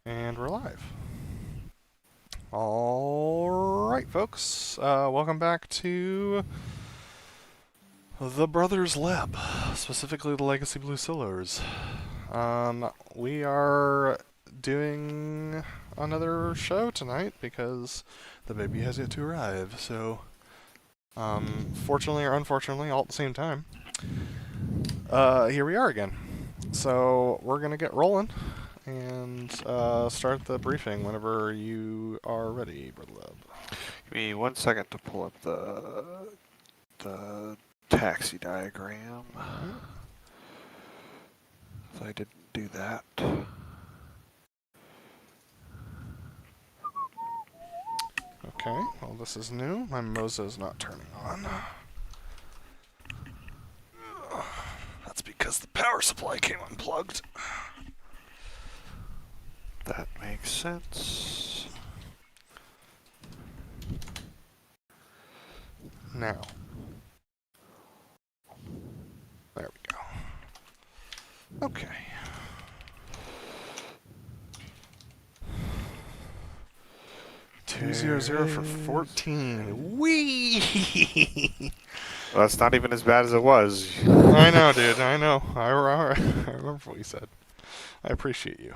And we're live. Alright, folks. Welcome back to the BrotherLeb, specifically the Legacy Blue Silos. We are doing another show tonight because the baby has yet to arrive. So, fortunately or unfortunately, all at the same time, here we are again. So, we're going to get rolling and start the briefing whenever you are ready, BrotherLeb. Give me 1 second to pull up the taxi diagram. So I didn't do that. Okay, well this is new. My Mozo's not turning on. That's because the power supply came unplugged. That makes sense. Now. There we go. Okay. $200 for 14. Whee! Well, that's not even as bad as it was. I know, dude. I know. I remember what you said. I appreciate you.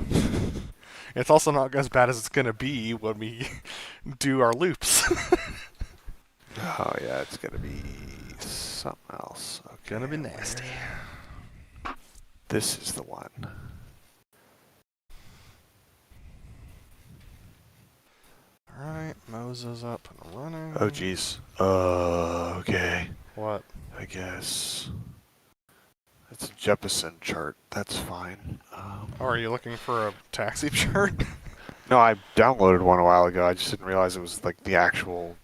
It's also not as bad as it's going to be when we do our loops. Oh, yeah, it's going to be something else. Okay, gonna be nasty. This is the one. Alright, Mozo's up and running. Oh, jeez. Okay. What? I guess. It's a Jeppesen chart. That's fine. Oh, are you looking for a taxi chart? No, I downloaded one a while ago. I just didn't realize it was like the actual.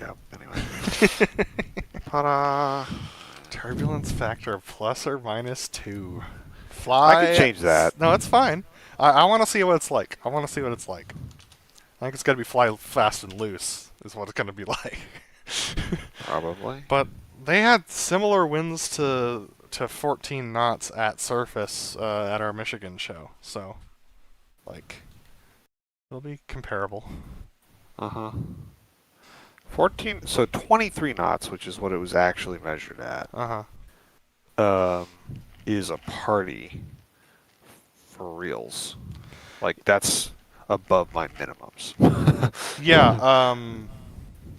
Yeah. Anyway. Ta-da! Turbulence factor of ±2. Fly. I could change that. No, it's fine. I want to see what it's like. I want to see what it's like. I think it's gonna be fly fast and loose. Is what it's gonna be like. Probably. But they had similar winds to 14 knots at surface at our Michigan show, so like it'll be comparable. 14. So 23 knots, which is what it was actually measured at. Is a party for reals. Like that's above my minimums. Yeah.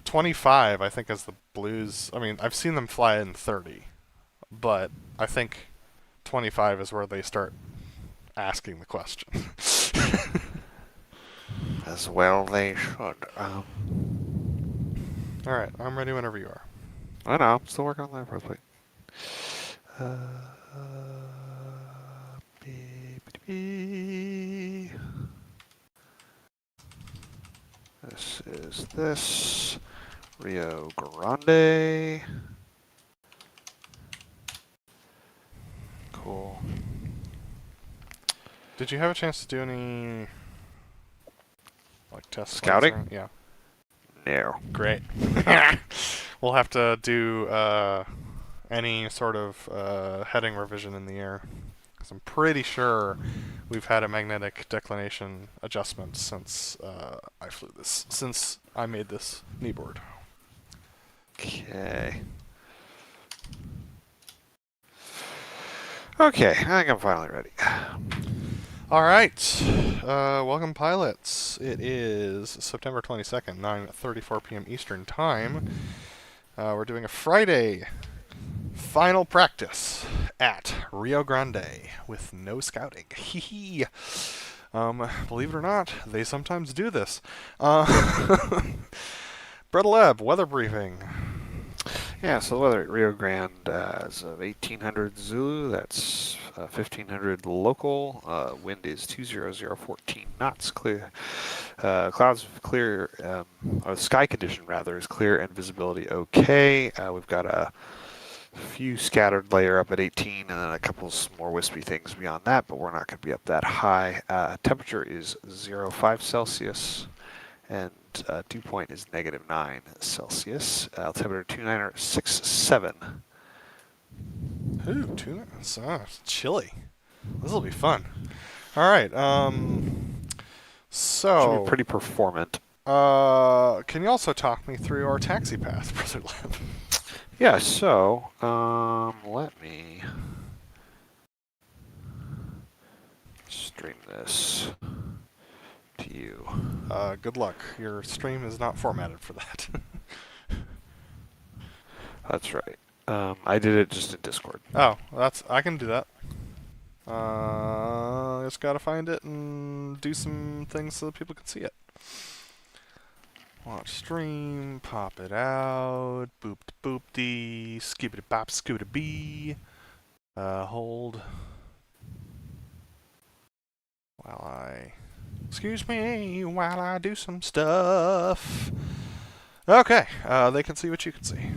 25 I think is the Blues. I mean, I've seen them fly in 30, but I think 25 is where they start asking the question. As well they should. Alright, I'm ready whenever you are. I know, I'm still working on that properly. This is this. Rio Grande. Cool. Did you have a chance to do any like test scouting? Yeah. No. Great. We'll have to do any sort of heading revision in the air, because I'm pretty sure we've had a magnetic declination adjustment since I flew this, since I made this kneeboard. Okay. Okay, I think I'm finally ready. All right, welcome pilots. It is September 22nd, 9:34 p.m. Eastern Time. We're doing a Friday final practice at Rio Grande with no scouting. Hee. Believe it or not, they sometimes do this. BrotherLeb, weather briefing. Yeah, so the weather at Rio Grande is of 1800 Zulu, that's 1500 local. Wind is 20014 knots. Clear. Clouds clear. Sky condition rather is clear and visibility okay. We've got a few scattered layer up at 18, and then a couple more wispy things beyond that, but we're not going to be up that high. Temperature is 0.5 Celsius. And dew point is -9 Celsius. Altimeter 2967. Ooh, tuna. It's chilly. This will be fun. All right. Should be So, pretty performant. can you also talk me through our taxi path, BrotherLeb? Yeah, so let me stream this to you. Good luck. Your stream is not formatted for that. That's right. I did it just in Discord. Oh, I can do that. Just gotta find it and do some things so that people can see it. Watch stream, pop it out, boop boop dee, skibbity bop scoota bee. Hold while I. Excuse me while I do some stuff. Okay, they can see what you can see.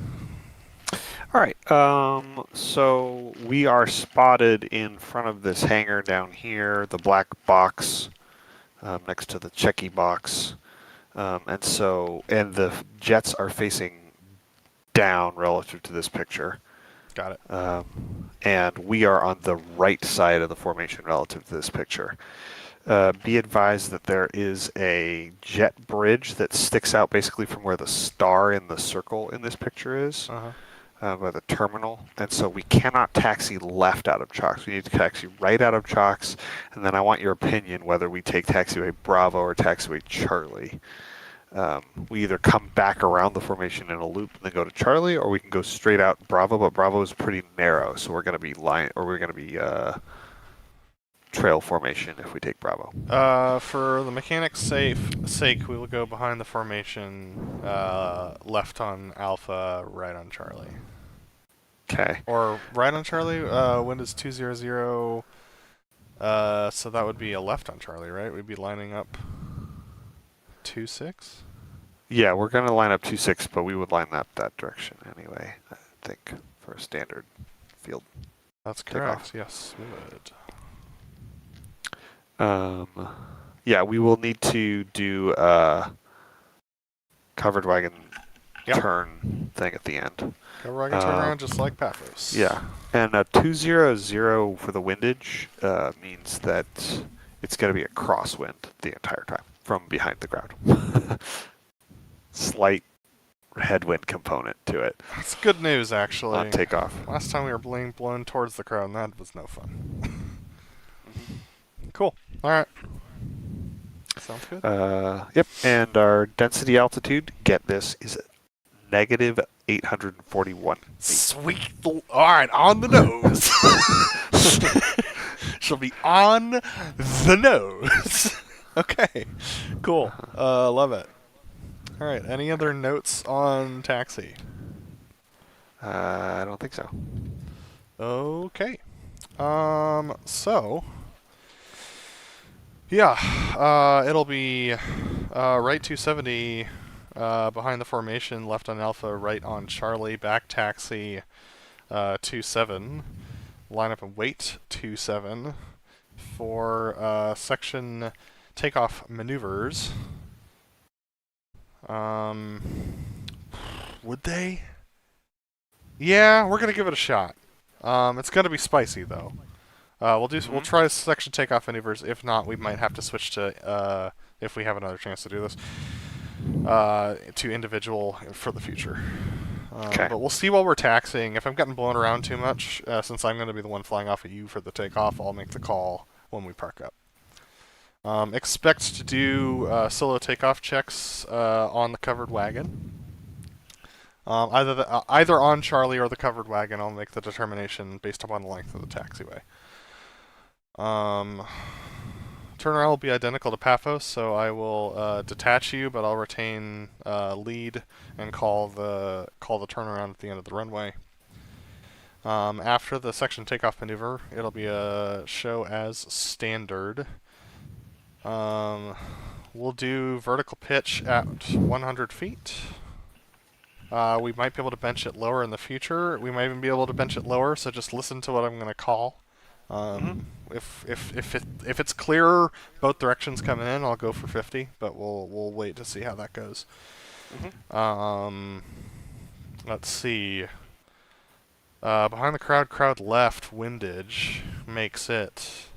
All right. So we are spotted in front of this hangar down here, the black box next to the checky box, and the jets are facing down relative to this picture. Got it. And we are on the right side of the formation relative to this picture. Be advised that there is a jet bridge that sticks out basically from where the star in the circle in this picture is. By the terminal, and so we cannot taxi left out of Chalks. We need to taxi right out of Chalks, and then I want your opinion whether we take taxiway Bravo or taxiway Charlie. We either come back around the formation in a loop and then go to Charlie, or we can go straight out Bravo, but Bravo is pretty narrow, so we're going to be trail formation if we take Bravo. For the mechanic's sake, we will go behind the formation, left on Alpha, right on Charlie. Okay. Or right on Charlie, wind is 200, so that would be a left on Charlie, right? We'd be lining up 26? Yeah, we're going to line up 26, but we would line up that direction anyway, I think, for a standard field. That's correct, yes, we would. Yeah, we will need to do covered wagon turn thing at the end. Covered wagon turn around just like Paphos. Yeah, and 200 for the windage means that it's going to be a crosswind the entire time from behind the ground. Slight headwind component to it. That's good news, actually. On takeoff. Last time we were being blown towards the crowd, and that was no fun. Cool. All right. Sounds good. Yep. And our density altitude, get this, is negative 841 feet. Sweet. All right, on the nose. She'll be on the nose. Okay. Cool. Love it. All right. Any other notes on taxi? I don't think so. Okay. So. Yeah, it'll be right 270 behind the formation, left on Alpha, right on Charlie, back taxi 27, line up and wait 27 for section takeoff maneuvers. Would they? Yeah, we're gonna give it a shot. It's gonna be spicy though. We'll try section takeoff maneuvers. If not, we might have to switch to if we have another chance to do this to individual for the future. Okay. But we'll see while we're taxiing. If I'm getting blown around too much, since I'm going to be the one flying off of you for the takeoff, I'll make the call when we park up. Expect to do solo takeoff checks on the covered wagon. Either on Charlie or the covered wagon. I'll make the determination based upon the length of the taxiway. Turnaround will be identical to Paphos, so I will detach you, but I'll retain lead and call the turnaround at the end of the runway. After the section takeoff maneuver, it'll be a show as standard. We'll do vertical pitch at 100 feet. We might be able to bench it lower in the future. We might even be able to bench it lower, so just listen to what I'm going to call. If it's clear both directions coming in, I'll go for 50, but we'll wait to see how that goes. Let's see. Behind the crowd left, windage makes it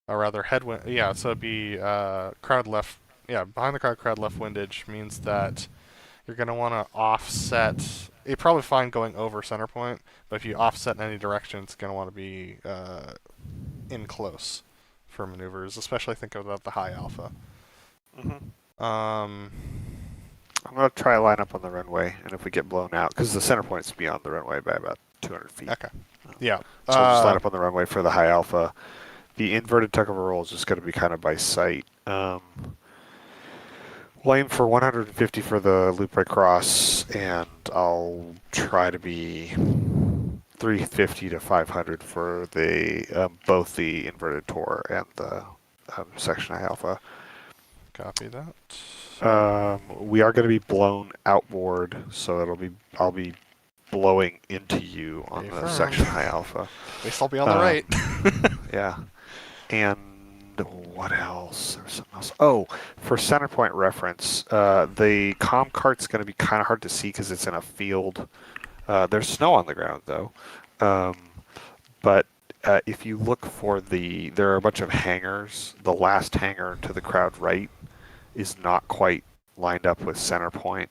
or rather headwind. Yeah, so it'd be crowd left. Yeah, behind the crowd left windage means that you're going to want to offset. You're probably fine going over center point, but if you offset in any direction, it's going to want to be in close for maneuvers, especially think about the high alpha. Mm-hmm. Um, I'm going to try a line up on the runway, and if we get blown out, because the center point's beyond the runway by about 200 feet. okay. Yeah. So we'll just line up on the runway for the high alpha. The inverted tug over roll is just going to be kind of by sight. We'll aim for 150 for the loop right cross, and I'll try to be 350 to 500 for the both the inverted tor and the section high alpha. Copy that. We are going to be blown outboard, so I'll be blowing into you on the section high alpha. At least I'll be on the right. Yeah. And what else? There's something else. Oh, for center point reference, the comm cart's going to be kind of hard to see because it's in a field. There's snow on the ground, though. But if you look for there are a bunch of hangars. The last hangar to the crowd right is not quite lined up with center point.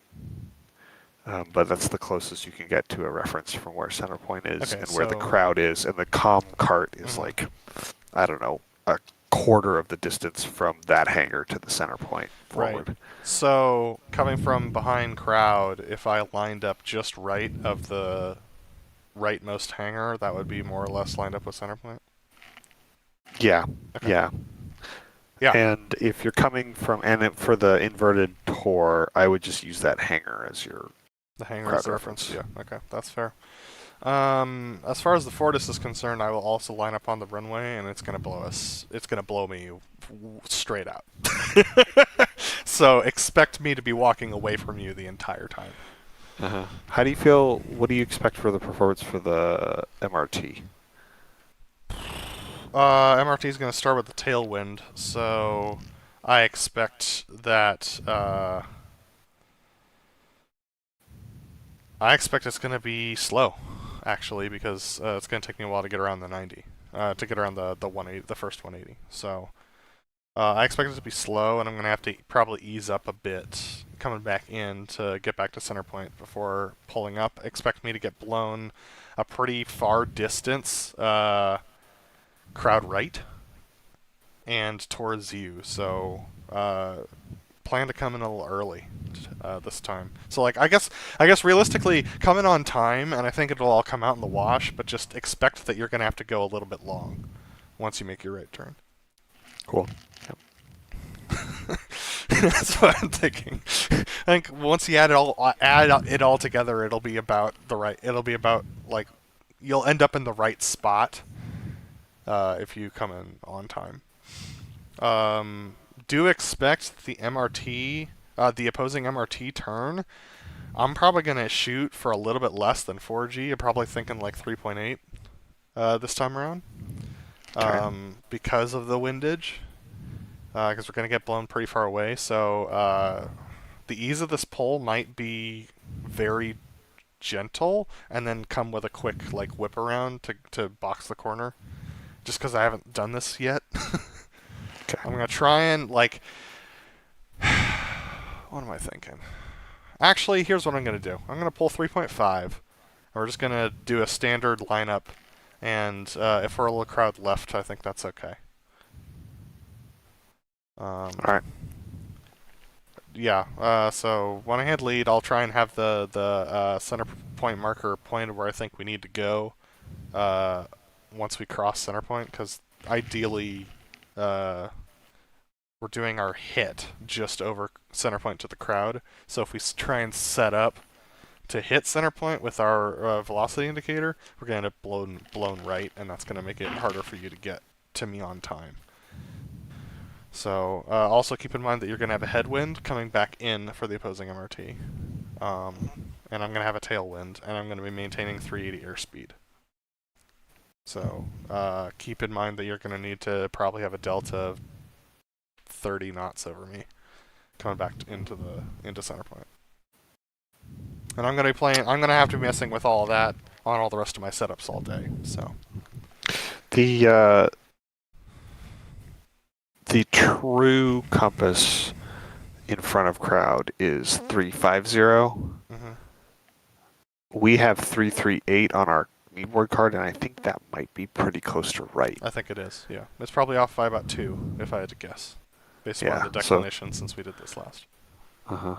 But that's the closest you can get to a reference from where center point is and where the crowd is. And the comm cart is like, I don't know, a quarter of the distance from that hangar to the center point forward. Right. So coming from behind crowd, if I lined up just right of the rightmost hangar, that would be more or less lined up with center point? Yeah. Okay. Yeah. Yeah. And if you're coming from, for the inverted tor, I would just use that hangar as your the hangar as reference. Yeah, okay, that's fair. As far as the Fortis is concerned, I will also line up on the runway, and it's gonna blow us. It's gonna blow me straight out. So expect me to be walking away from you the entire time. Uh-huh. How do you feel? What do you expect for the performance for the MRT? MRT is gonna start with the tailwind, so I expect that. I expect it's going to be slow, actually, because it's going to take me a while to get around the 90, to get around the 180, the first 180. So I expect it to be slow, and I'm going to have to probably ease up a bit coming back in to get back to center point before pulling up. Expect me to get blown a pretty far distance, crowd right, and towards you. So plan to come in a little early this time. So like I guess realistically come in on time, and I think it'll all come out in the wash, but just expect that you're going to have to go a little bit long once you make your right turn. Cool. Yep. That's what I'm thinking. I think once you add it all together, it'll be about like you'll end up in the right spot if you come in on time. Do expect the MRT, the opposing MRT turn. I'm probably going to shoot for a little bit less than 4G. I'm probably thinking like 3.8 this time around because of the windage, because we're going to get blown pretty far away. So the ease of this pull might be very gentle and then come with a quick like whip around to box the corner, just because I haven't done this yet. Okay. I'm going to try and, like, what am I thinking? Actually, here's what I'm going to do. I'm going to pull 3.5, and we're just going to do a standard lineup, and if we're a little crowd left, I think that's okay. All right. Yeah, so when I head lead, I'll try and have the center point marker pointed where I think we need to go once we cross center point, because ideally we're doing our hit just over center point to the crowd. So if we try and set up to hit center point with our velocity indicator, we're going to end up blown right, and that's going to make it harder for you to get to me on time. So also keep in mind that you're going to have a headwind coming back in for the opposing MRT. And I'm going to have a tailwind, and I'm going to be maintaining 380 airspeed. So keep in mind that you're going to need to probably have a delta of 30 knots over me coming back into center point. And I'm going to have to be messing with all of that on all the rest of my setups all day. So The true compass in front of crowd is 350. Mm-hmm. We have 338 on our keyboard card, and I think that might be pretty close to right. I think it is, yeah. It's probably off by about 2, if I had to guess, based upon Yeah, the so, declination since we did this last. uh-huh.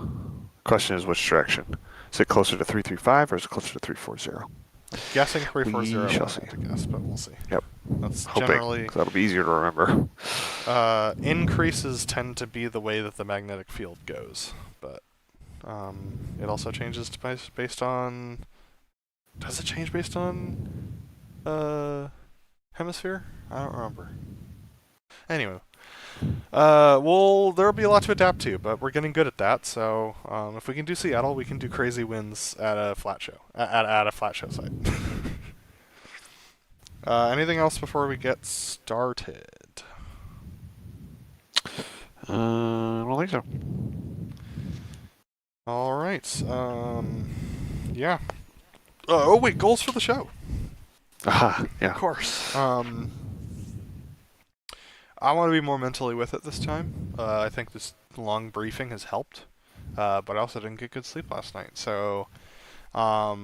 Question is which direction? Is it closer to 335 or is it closer to 340? I'm guessing 340 We if shall I see. had to guess, but we'll see. Yep. That's Hoping, generally... because that'll be easier to remember. increases tend to be the way that the magnetic field goes, but it also changes based on... Does it change based on hemisphere? I don't remember. Anyway, well, there'll be a lot to adapt to, but we're getting good at that. So if we can do Seattle, we can do crazy wins at a flat show, at a flat show site. Anything else before we get started? I don't think so. All right. Yeah. Oh wait, goals for the show. Aha, yeah. Of course. I want to be more mentally with it this time. I think this long briefing has helped, but I also didn't get good sleep last night. So, I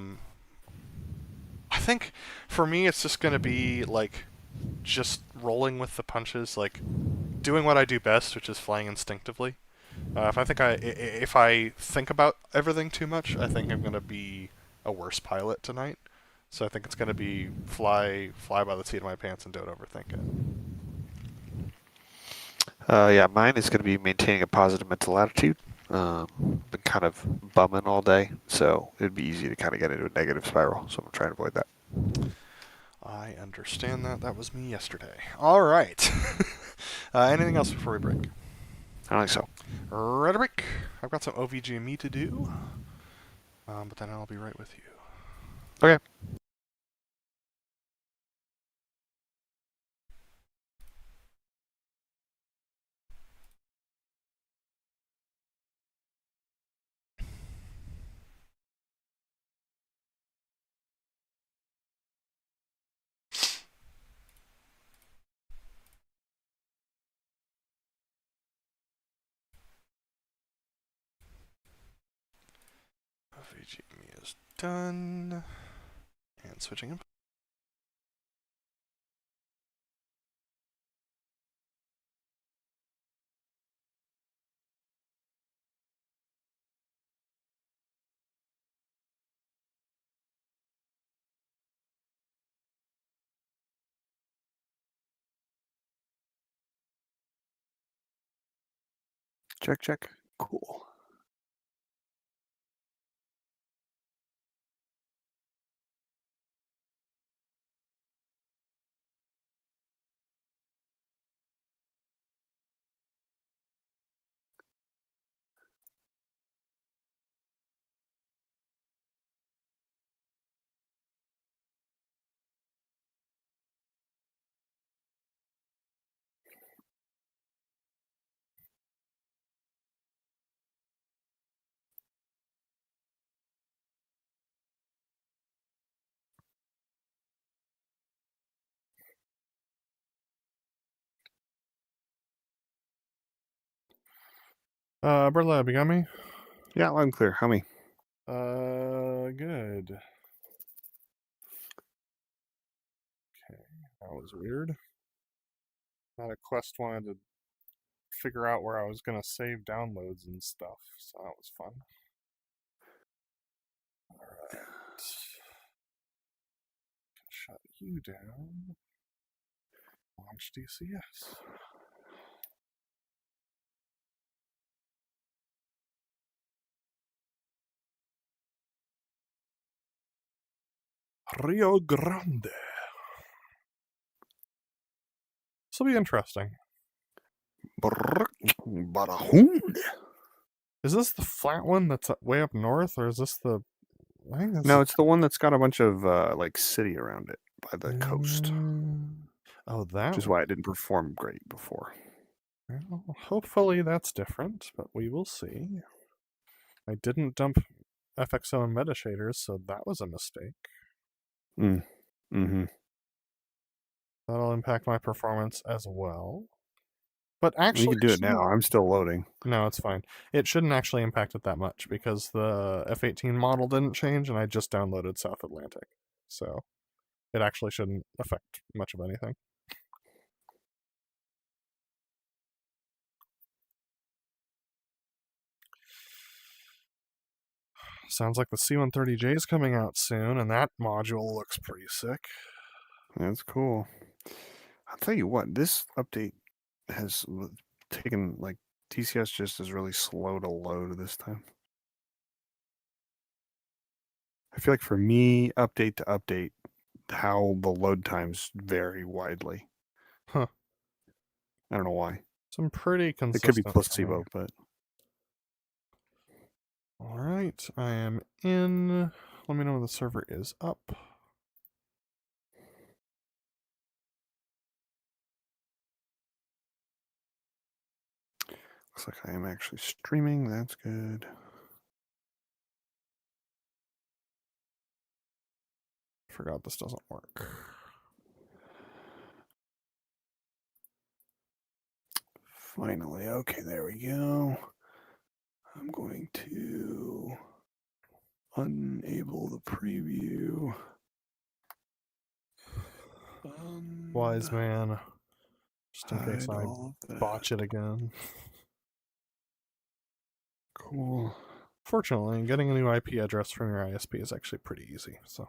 think for me, it's just going to be like just rolling with the punches, like doing what I do best, which is flying instinctively. If I think about everything too much, I think I'm going to be a worse pilot tonight. So I think it's going to be fly by the seat of my pants and don't overthink it. Yeah, mine is going to be maintaining a positive mental attitude. Been kind of bumming all day, so it'd be easy to kind of get into a negative spiral. So I'm trying to avoid that. I understand that. That was me yesterday. All right. Anything else before we break? I don't think so. Right, break. I've got some OVGME to do, but then I'll be right with you. Okay. OVGME is done. And switching in. Check, check. Cool. BrotherLeb, you got me? Yeah, loud and clear. How many? Good. Okay, that was weird. Had a quest wanted to figure out where I was going to save downloads and stuff, so that was fun. Alright. Shut you down. Launch DCS. Rio Grande. This will be interesting. Barahoon. Is this the flat one that's way up north, or is this the... I think that's No, it's the one that's got a bunch of like city around it by the coast, Oh, that which is one. why it didn't perform great before. Well, hopefully that's different, but we will see. I didn't dump FXO and meta shaders, so that was a mistake. Mm-hmm. That'll impact my performance as well. But You actually, can do it now. I'm still loading. no, it's fine. It shouldn't actually impact it that much because the F-18 model didn't change, and I just downloaded South Atlantic. So it actually shouldn't affect much of anything. Sounds like the C-130J is coming out soon, and that module looks pretty sick. That's cool. I'll tell you what, this update has taken, like, DCS just is really slow to load this time. I feel like for me, update to update, how the load times vary widely. Huh. I don't know why. Some pretty It consistent. could be placebo, but all right, I am in. Let me know when the server is up. looks like I am actually streaming. That's good. Forgot this doesn't work. Finally, okay, there we go. I'm going to enable the preview. Wise man. Just in case I all of that. botch it again. Cool. Fortunately, getting a new IP address from your ISP is actually pretty easy. So.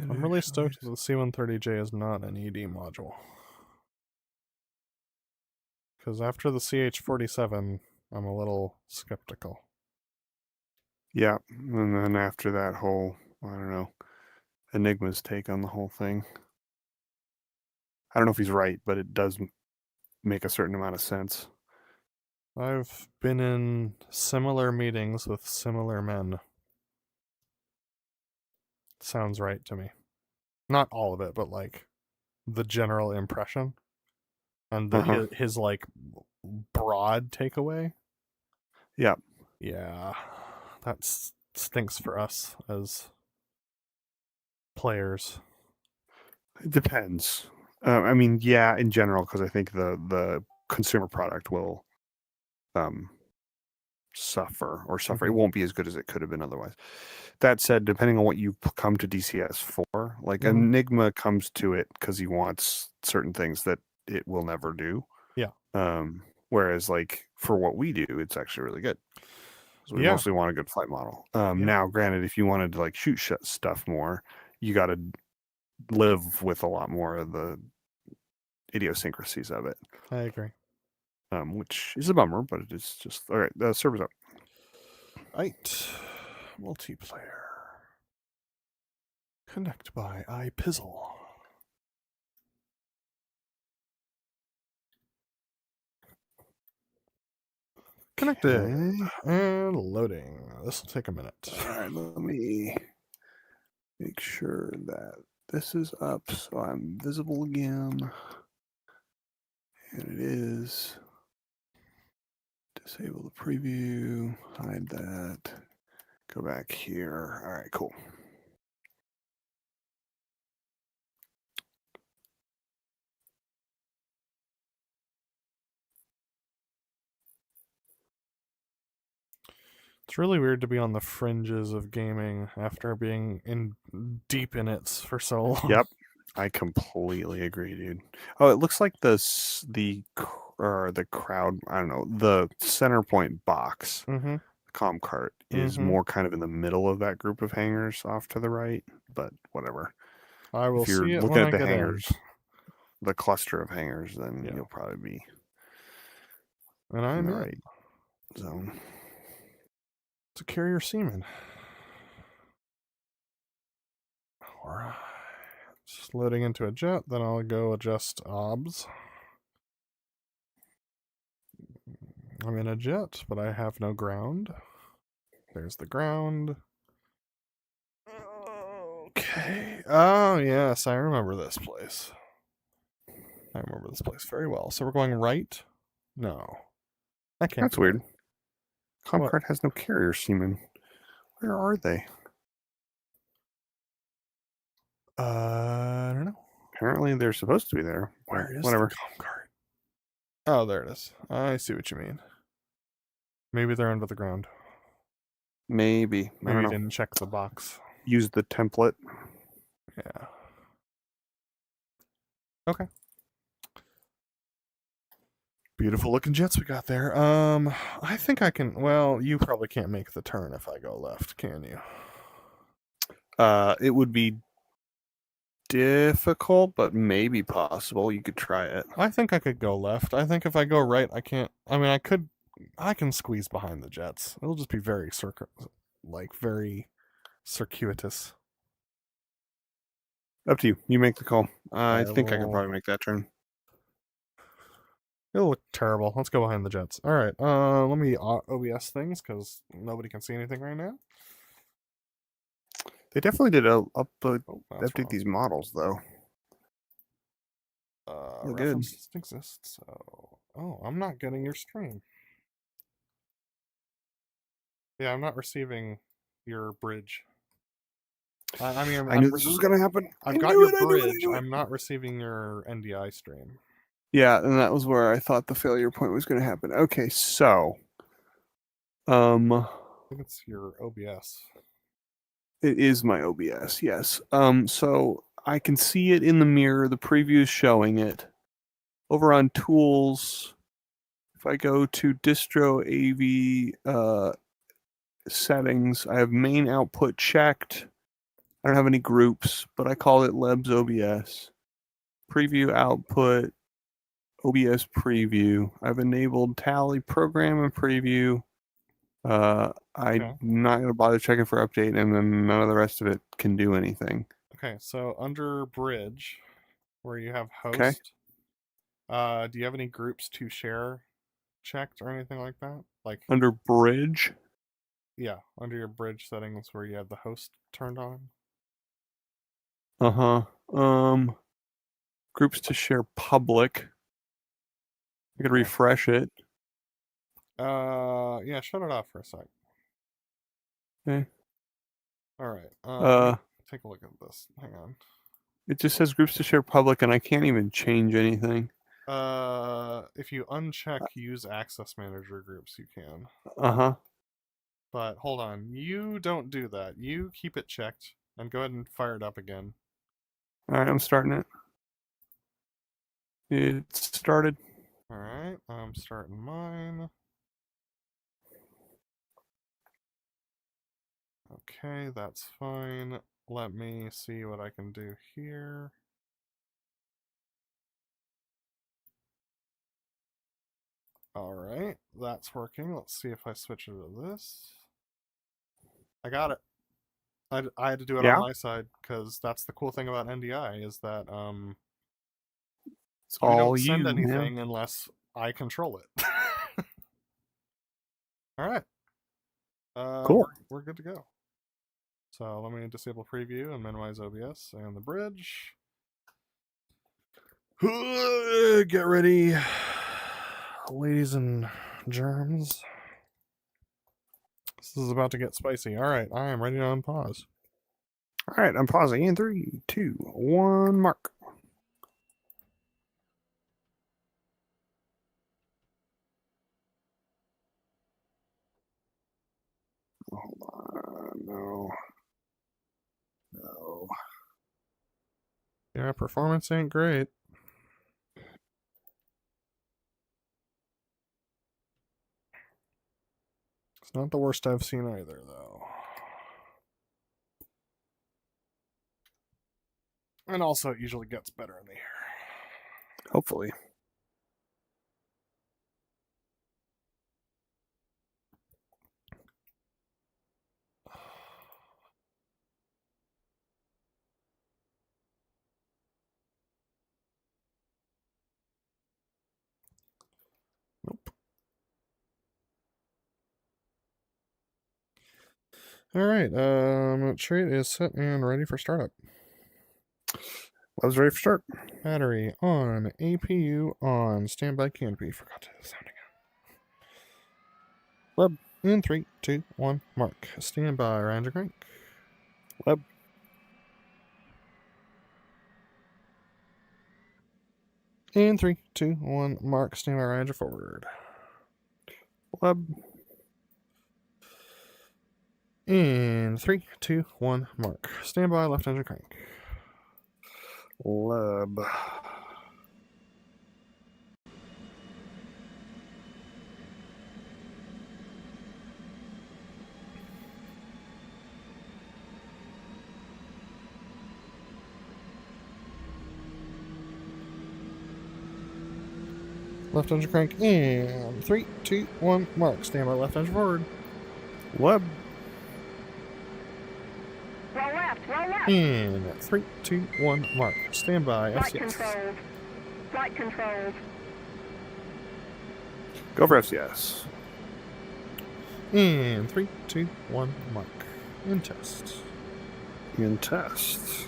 I'm really stoked that the C-130J is not an ED module. Because after the CH-47, I'm a little skeptical. Yeah, and then after that whole, I don't know, Enigma's take on the whole thing. I don't know if he's right, but it does make a certain amount of sense. I've been in similar meetings with similar men. Sounds right to me. Not all of it, but like the general impression and his like broad takeaway. Yeah. Yeah, that stinks for us as players. It depends. I mean, yeah, in general, because I think the consumer product will suffer. It won't be as good as it could have been otherwise. That said, depending on what you come to DCS for, like Enigma comes to it because he wants certain things that it will never do. Yeah. Whereas, like, for what we do, it's actually really good. So we mostly want a good flight model. Now, granted, if you wanted to like shoot stuff more, you got to live with a lot more of the idiosyncrasies of it. I agree. Which is a bummer, but it is just all right. The server's up. Right. Multiplayer. Connect by iPizzle. Connected. Okay. And loading. This will take a minute. All right, let me make sure that this is up so I'm visible again. And it is. Disable the preview, hide that, go back here. All right, cool. It's really weird to be on the fringes of gaming after being deep in it for so long. Yep, I completely agree, dude. Oh, it looks like the crowd. I don't know. The center point box, the comm cart, is more kind of in the middle of that group of hangars off to the right. But whatever. I will if you're see it looking when at I the get hangars, in. the cluster of hangars, then you'll probably be. And I'm in the right zone. To carrier seaman. Alright. Just loading into a jet, then I'll go adjust OBS. I'm in a jet, but I have no ground. There's the ground. Okay. Oh, yes, I remember this place. I remember this place very well. So we're going right? No. I can't. That's weird. Comcard has no carrier seamen. Where are they? I don't know. Apparently they're supposed to be there. Where is whatever. the com card? Oh, there it is. I see what you mean. Maybe they're under the ground. Maybe. I Maybe don't you know. didn't check the box. Use the template. Yeah. Okay. Beautiful looking jets we got there. I think I can. Well, you probably can't make the turn if I go left, can you? It would be difficult, but maybe possible. You could try it. I think I could go left. I think if I go right, I can't. I mean, I could. I can squeeze behind the jets. It'll just be very very circuitous. Up to you. You make the call. I Alright, think I could well, probably make that turn. it'll look terrible. Let's go behind the jets. All right. Let me OBS things because nobody can see anything right now. They definitely did update That's wrong. these models, though. Look good. Reference doesn't exist, so... Oh, I'm not getting your stream. Yeah, I'm not receiving your bridge. I mean, I knew this was going to happen. I've got your bridge. I'm not receiving your NDI stream. Yeah, and that was where I thought the failure point was going to happen. Okay, so... I think it's your OBS. It is my OBS, yes. So I can see it in the mirror. The preview is showing it. Over on Tools, if I go to Distro AV settings, I have main output checked. I don't have any groups, but I call it Leb's OBS. Preview output, OBS preview. I've enabled tally program and preview. I'm not going to bother checking for update, and then none of the rest of it can do anything. Okay, so under bridge, where you have host, Okay. Do you have any groups to share checked or anything like that? Like Under bridge? Yeah, under your bridge settings where you have the host turned on. Uh-huh. Groups to share public. I could refresh it. Yeah, shut it off for a sec. Okay. Alright, take a look at this. Hang on. It just says groups to share public, and I can't even change anything. If you uncheck use access manager groups, you can. Uh-huh. But hold on, you don't do that. You keep it checked and go ahead and fire it up again. All right, I'm starting it. It started. All right, I'm starting mine. Okay, that's fine. Let me see what I can do here. All right, that's working. Let's see if I switch it to this. I got it. I had to do it on my side because that's the cool thing about NDI is that it's we all don't send you, anything man. unless I control it. All right. Cool. We're good to go. So let me disable preview and minimize OBS and the bridge. Get ready, ladies and germs. This is about to get spicy. All right, I am ready to unpause. All right, I'm pausing in 3, 2, 1, mark. Hold on, no. Yeah, performance ain't great. It's not the worst I've seen either, though. And also, it usually gets better in the air. Hopefully. Nope. All right, Chariot is set and ready for startup. I was ready for start. Battery on, APU on, standby canopy. Forgot to do the sound again. Leb. In 3, 2, 1, mark. Stand by, Ranger crank. Web. In 3, 2, 1, mark. Stand by, Ranger forward. Web. In 3, 2, 1, mark. Stand by, left engine crank. Leb. Left engine crank. In 3, 2, 1, mark. Stand by, left engine forward. Web. Roll left, roll left. In 3, 2, 1, mark. Stand by, Flight FCS. controls. Flight controls. Go for FCS. In 3, 2, 1, mark. In test. In test.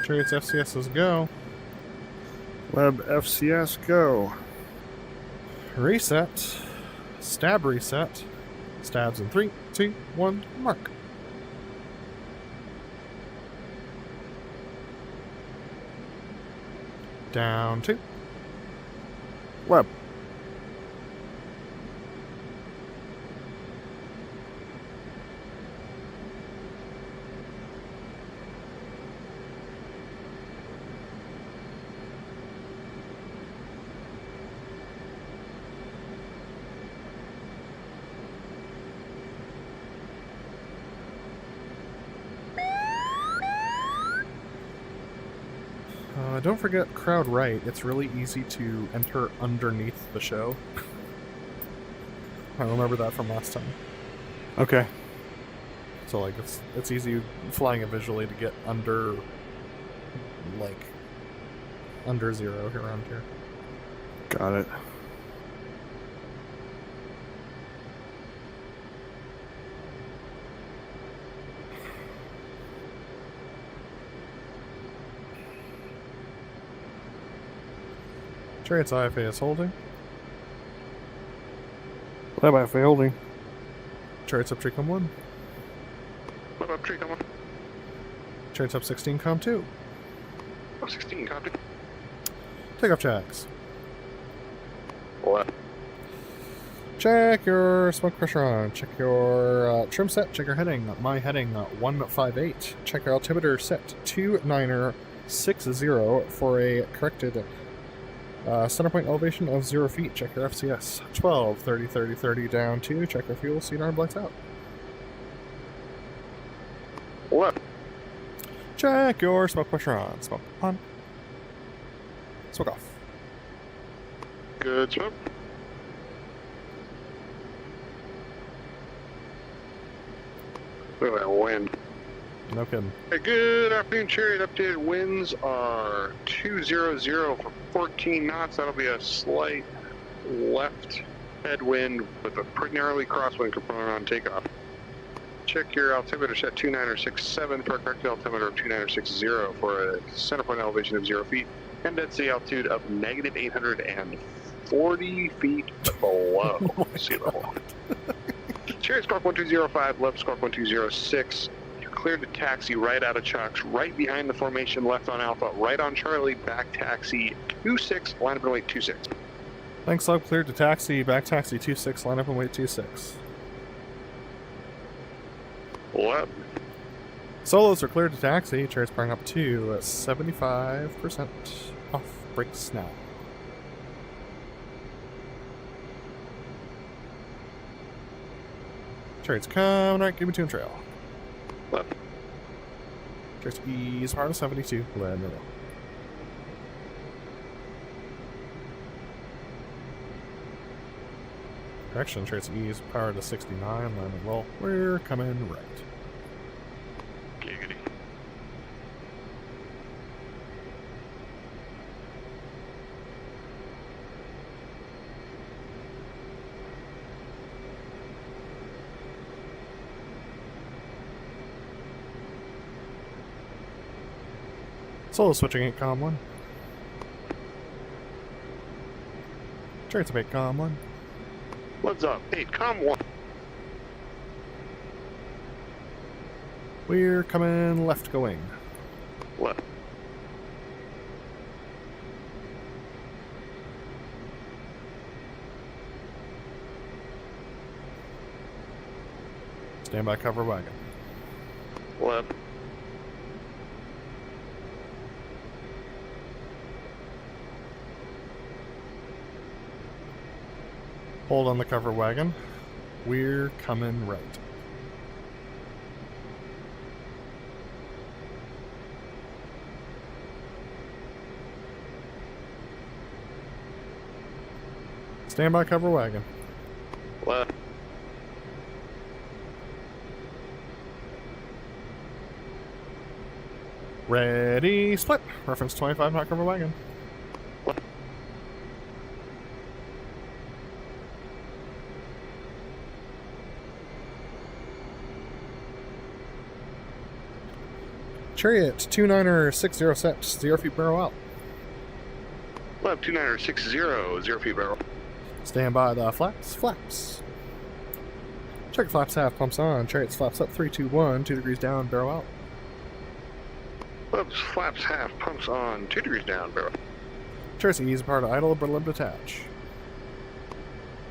Chariots FCS is go. Leb FCS go. Reset. Stab reset. Stabs in 3, 2, 1, mark. Down 2. Web. Don't forget crowd right. It's really easy to enter underneath the show. I remember that from last time. Okay. So like it's easy flying it visually to get under like under 0 around here. Got it. Chariots IFA is holding. Leb IFA holding. Chariots up tree com 1. What up, tree, come on. Chariots up 16 com 2. Oh, 16, copy. Takeoff checks. Left. Check your smoke pressure on. Check your trim set. Check your heading. My heading 158. Check your altimeter set 2960 for a corrected center point elevation of 0 feet. Check your FCS 12 30 30 30 down 2. Check your fuel. Seat arm lights out. Left. Check your smoke pressure on. Smoke on. Smoke off. Good smoke. Look at that wind. No kidding. Hey, good afternoon, Chariot. Updated winds are 200 for 14 knots. That'll be a slight left headwind with a pretty gnarly crosswind component on takeoff. Check your altimeter set 2967 for a correct altimeter of 2960 for a center point elevation of 0 feet and density altitude of negative 840 feet below sea level. Chariot Squawk 1205, left Squawk 1206. You're cleared to taxi right out of Chuck's, right behind the formation, left on Alpha, right on Charlie, back taxi 26, line up and wait 26. Thanks, Love. Cleared to taxi. Back taxi 26. Line up and wait 26. Left. Solos are cleared to taxi. Chairs bring up to 75% off. Brakes now. Chairs coming right. Give me 2 and trail. Left. Chairs ease hard to 72. Land middle. Correction, chairs ease power to 69. Land and roll. We're coming right. Giggity. Solo switching 8 com 1. Chariots of 8 com 1. What's up? 8, com 1. We're coming left going. Left. Stand by cover wagon. Left. Hold on the cover wagon. We're coming right. Stand by cover wagon. Left. Ready, split. Reference 25 knot cover wagon. Chariot 2960 set, 0 feet barrel out. Left 2960, 0 feet barrel. Stand by the flaps, flaps. Check flaps half, pumps on. Chariots flaps up, 3, 2, 1, 2 degrees down, barrel out. Left flaps half, pumps on, 2 degrees down, barrel. Chariots ease apart idle, BrotherLeb detach.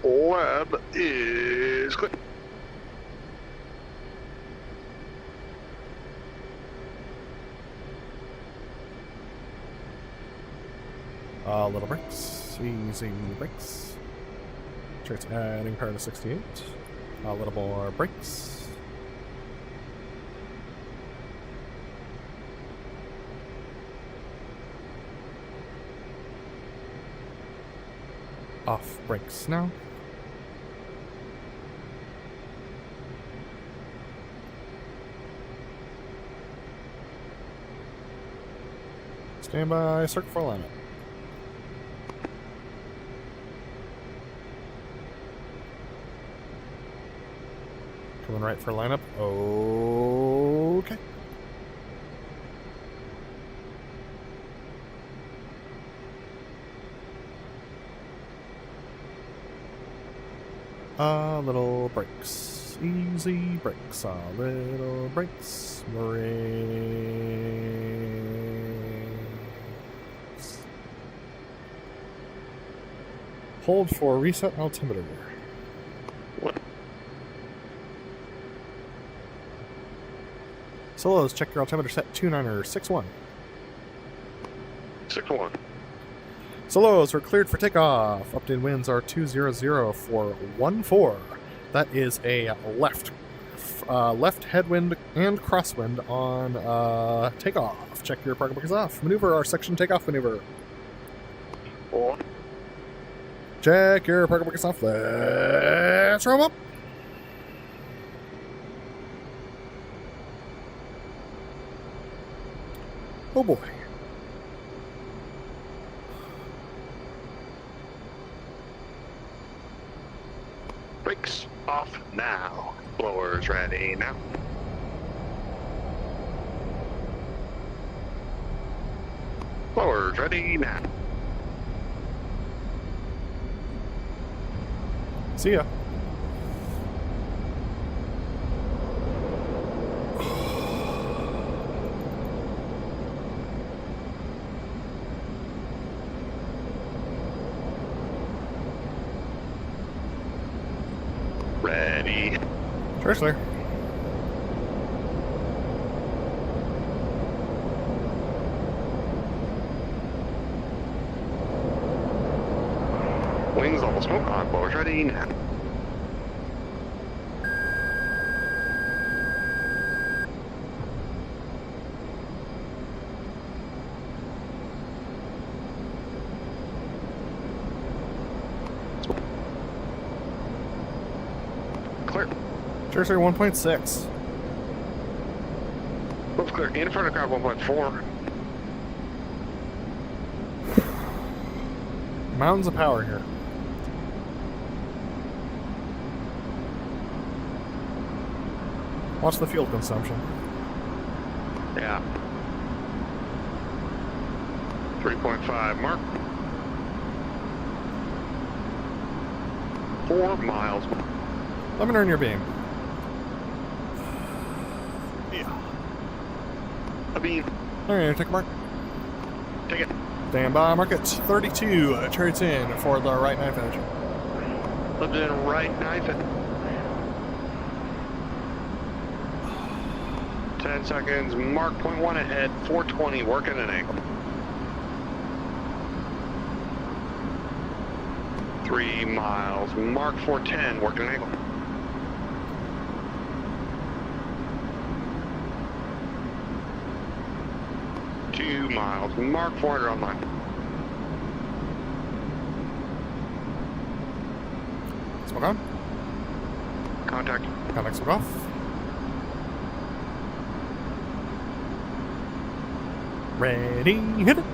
Lab is clear. Little brakes, easy brakes. Chariots adding power to 68. A little more brakes. Off brakes now. Stand by, circle for alignment. Coming right for lineup. Okay. Little brakes. Easy brakes. Little brakes. Brakes. Hold for reset altimeter. Solos, check your altimeter set 2961. 6-1. Solos are cleared for takeoff. Updated winds are 200 for 14. That is a left headwind and crosswind on takeoff. Check your parking buckets off. Maneuver our section takeoff maneuver. 4. Check your parking buckets off. Let's roll up. Oh boy. Brakes off now. Blowers ready now. Blowers ready now. See ya. Ready. Charge clear. Wings level smoke on. Blowers ready now. Clear. Charge clear 1.6. Both clear. In front of car 1.4. Mountains of power here. Watch the fuel consumption. Yeah. 3.5 mark. 4 miles. Let me know your beam. A beam. Alright, take a mark. Take it. Stand by, mark it. 32, chariots in for the right knife edge. Lift in right knife. 10 seconds. Mark 0.1 ahead. 420. Working an angle. 3 miles. Mark 410. Working an angle. Miles. Mark 400 on line. Smoke on. Contact. Contact smoke off. Ready, hit it.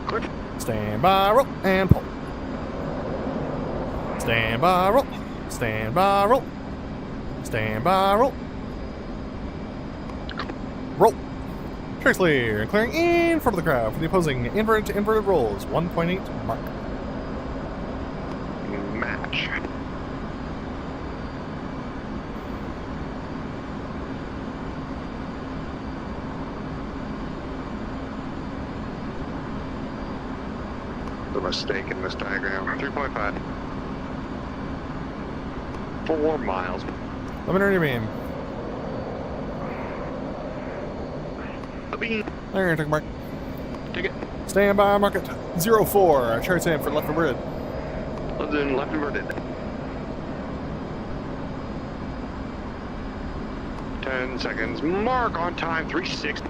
Clear. Stand by, roll, and pull. Stand by, roll. Stand by, roll. Stand by, roll. Roll. Track clear. Clearing in front of the crowd for the opposing inverted to inverted rolls. 1.8 mark. Match. The mistake in this diagram. 3.5. 4 miles. Let me know your beam. A beam. There, take a mark. Take it. Stand by, mark it. 04. Chariots in for left inverted. Lift in left inverted. 10 seconds. Mark on time. 360.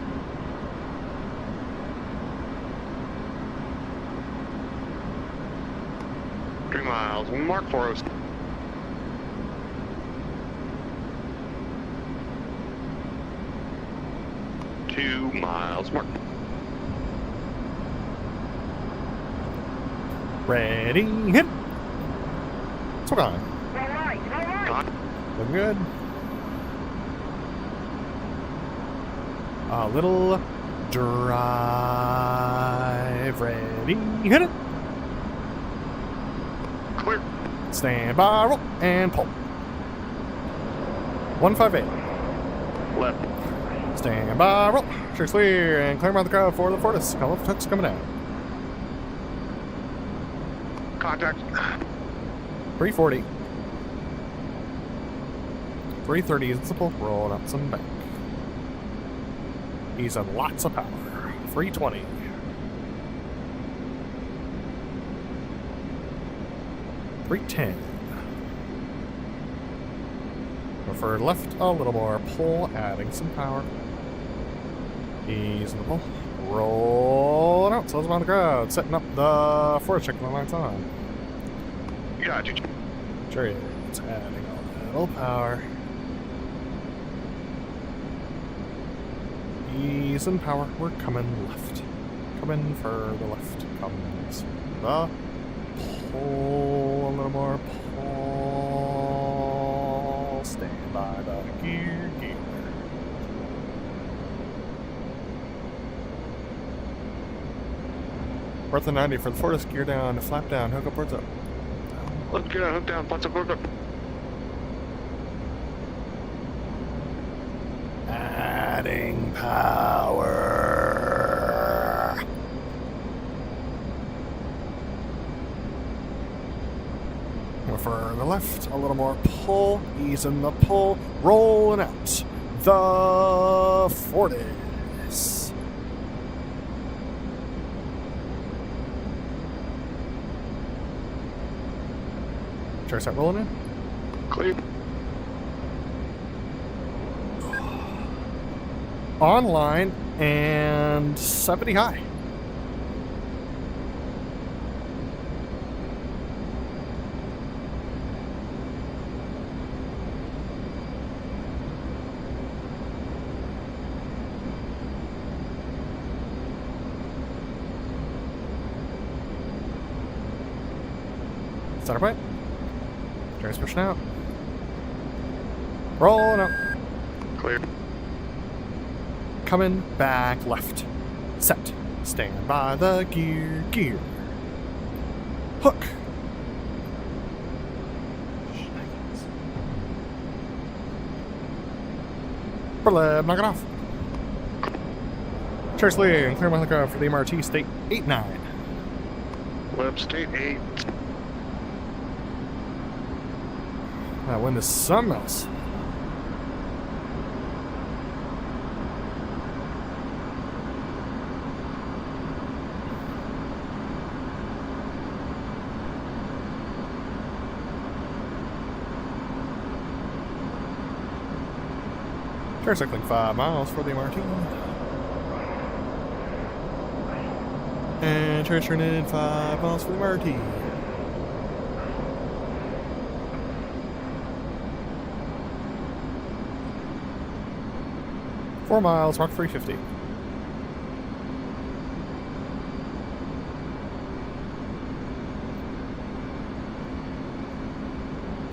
Miles. Mark 406. Miles. Mark. Ready, hit. Smoke on. Roll right, roll right. Looking good. A little drive. Ready, hit it. Clear. Stand by, roll, and pull. 158. Left. Stand by, roll. Sure clear, and clear out the crowd for the Fortis. Call of Tuck's coming down. Contact. 340. 330 is the pull. Rolling out some bank. He's on lots of power. 320. $310. Preferred left a little more. Pull, adding some power. Ease in the pull. Rolling out. Sells him on the crowd. Setting up the forward check when the lights on. Gotcha. Chariot's adding a little power. Ease and power. We're coming left. Coming for the left. Comes the pull. A little more pull. Stand by the gear. Worth the 90 for the Fortis. Gear down. Flap down. Hook up. Boards up. Let's get a hook down. Lots of hook up. Adding power. For the left, a little more pull, ease in the pull, rolling out the Fortis. Try to start rolling in. Clear. Online and 70 high. Center point. Try's pushing out. Rolling out. Clear. coming back left. Set. Stand by the gear. Hook. BrotherLeb, knock it off. Seriously, and clear my lookout for the MRT state 8-9. Leb state 8. That wind is something else. Turn cycling 5 miles for the MRT. And turn in 5 miles for the MRT. Four miles, Mach 350.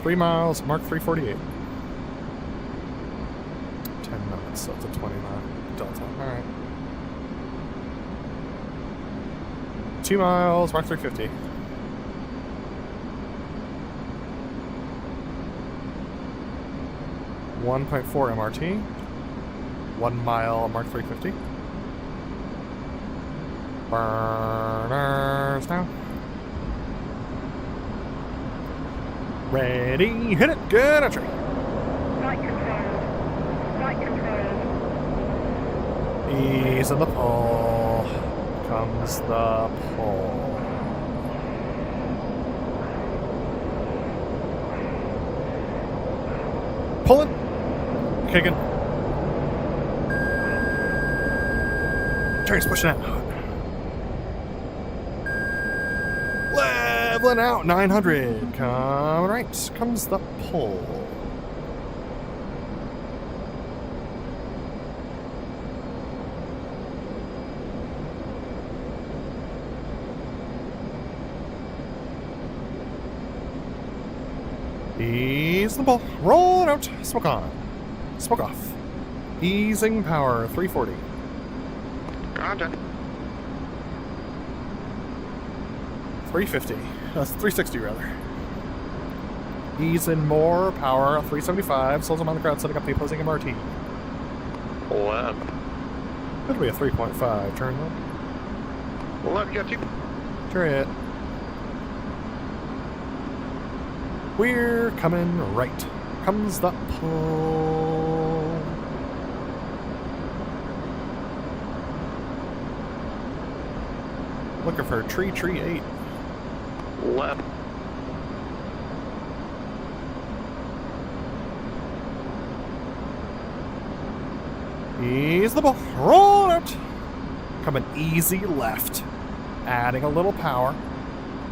Three miles, Mach 348. 10 minutes, so it's a 20-mile delta. Alright. 2 miles, Mach 350. .4 MRT. 1 mile, Mach 350. Burners now. Ready, hit it, good entry. Right control. Right control. Ease of the pull. Comes the pull. Pulling. Kicking. Train's pushing out. Leveling out 900. Come right. Comes the pull. Ease the ball. Roll it out. Smoke on. Smoke off. Easing power. 340. Grande. 350. That's 360 rather. Easing more power. 375. Souls on the crowd setting up the opposing MRT. Leb. It'll be a 3.5 turn though. Leb, got you. Chariot. We're coming right. Comes the pull. Looking for tree 8. Leb. Ease the ball. Roll out. Coming easy left. Adding a little power.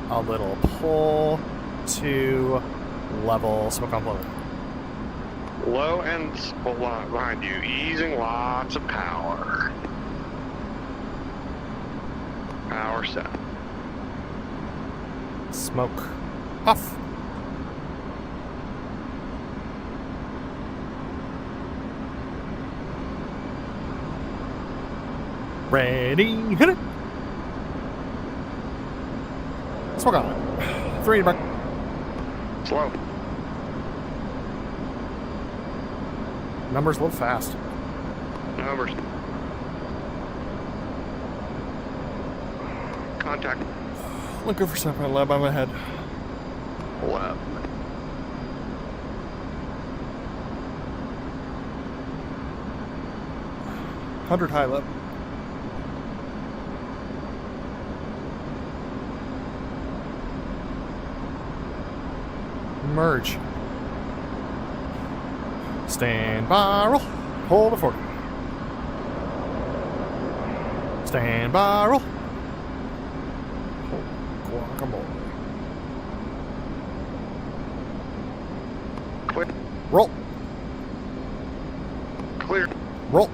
A little pull to level smoke on low. Low and behind you, easing lots of power. Power set. Smoke off. Ready, hit it. Smoke on. 3 back. Slow. Numbers a little fast. Numbers. Contact. Looking for something lab on my head. Leb. $100 high lab. Merge. Stand by, roll. Hold it 40. Stand by, roll. Guacamole. Clear. Roll. Clear. Roll.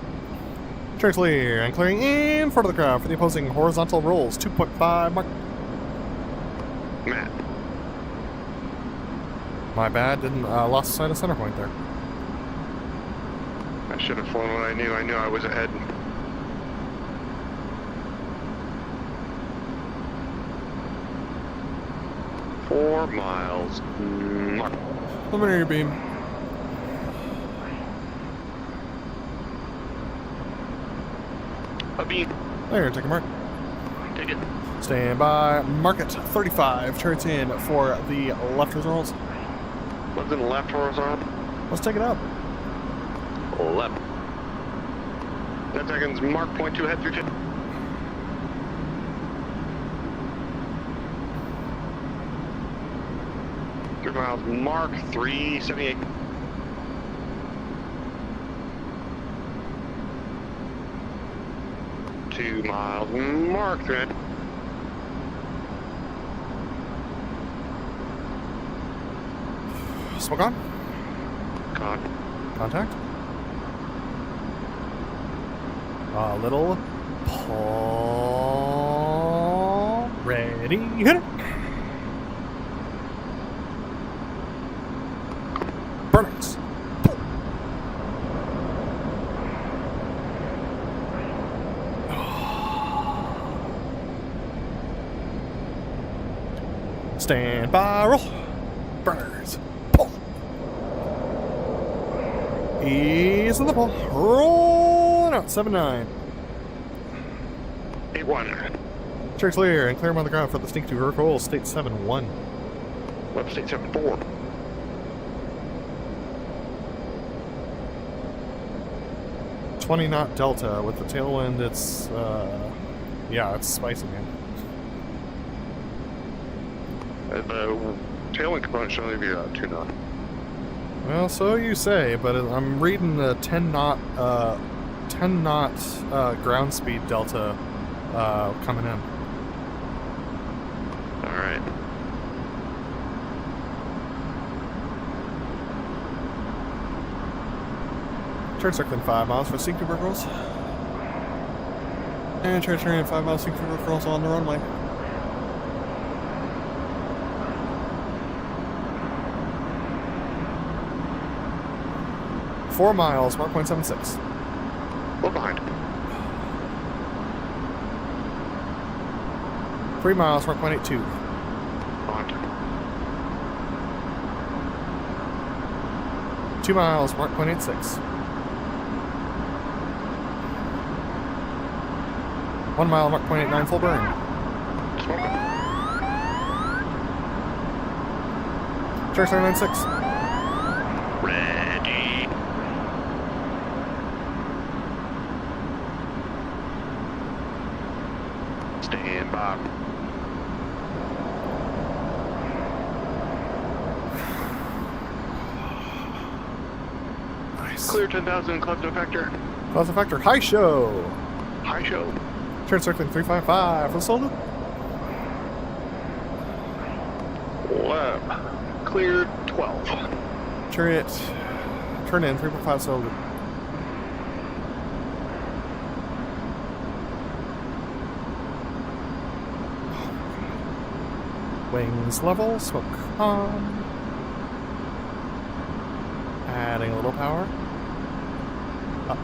Turn clear and clearing in front of the crowd for the opposing horizontal rolls. 2.5 mark. Matt. My bad, didn't lost sight of center point there. I should have flown what I knew. I knew I was ahead. 4 miles. Mark. Luminary beam. A beam. There, take a mark. Take it. Stand by. Mark it. 35. Charts in for the left horizontals. What's in the left horizontal? Let's take it up. Left. 10 seconds. Mark. Point 2. Head through 10. Miles. Mark 378. Two miles. Mark 3. Smoke on. Con. Contact. A little pull. Ready. Hit it. Burners. Pull. Stand by. Roll. Burners. Pull. Ease of the pull. Rolling out. 7-9. 8-1. Check clear and clear him on the ground for the sneak to vertical. State 7-1. Left state 7-4. .20 delta with the tailwind. It's yeah, it's spicy, man. The tailwind component should only be 2 knot. Well, so you say, but I'm reading the 10 knot ground speed delta coming in. All right. Turn circling 5 miles for sync to verticals. And turn turning 5 miles sync to verticals on the runway. Four miles, 1.76. We're behind. 3 miles, 1.82. On. 2 miles, 1.86. 1 mile, 1.89 full burn. Smoking. Church 996. Ready. Stand by. Nice. Clear 10,000. Close no factor. Cause effector. High show. High show. Turn circling 355 for the solo. Web. Clear 12. Chariot. Turn in 3.5 solo. Wings level. Smoke on. Adding a little power. Up.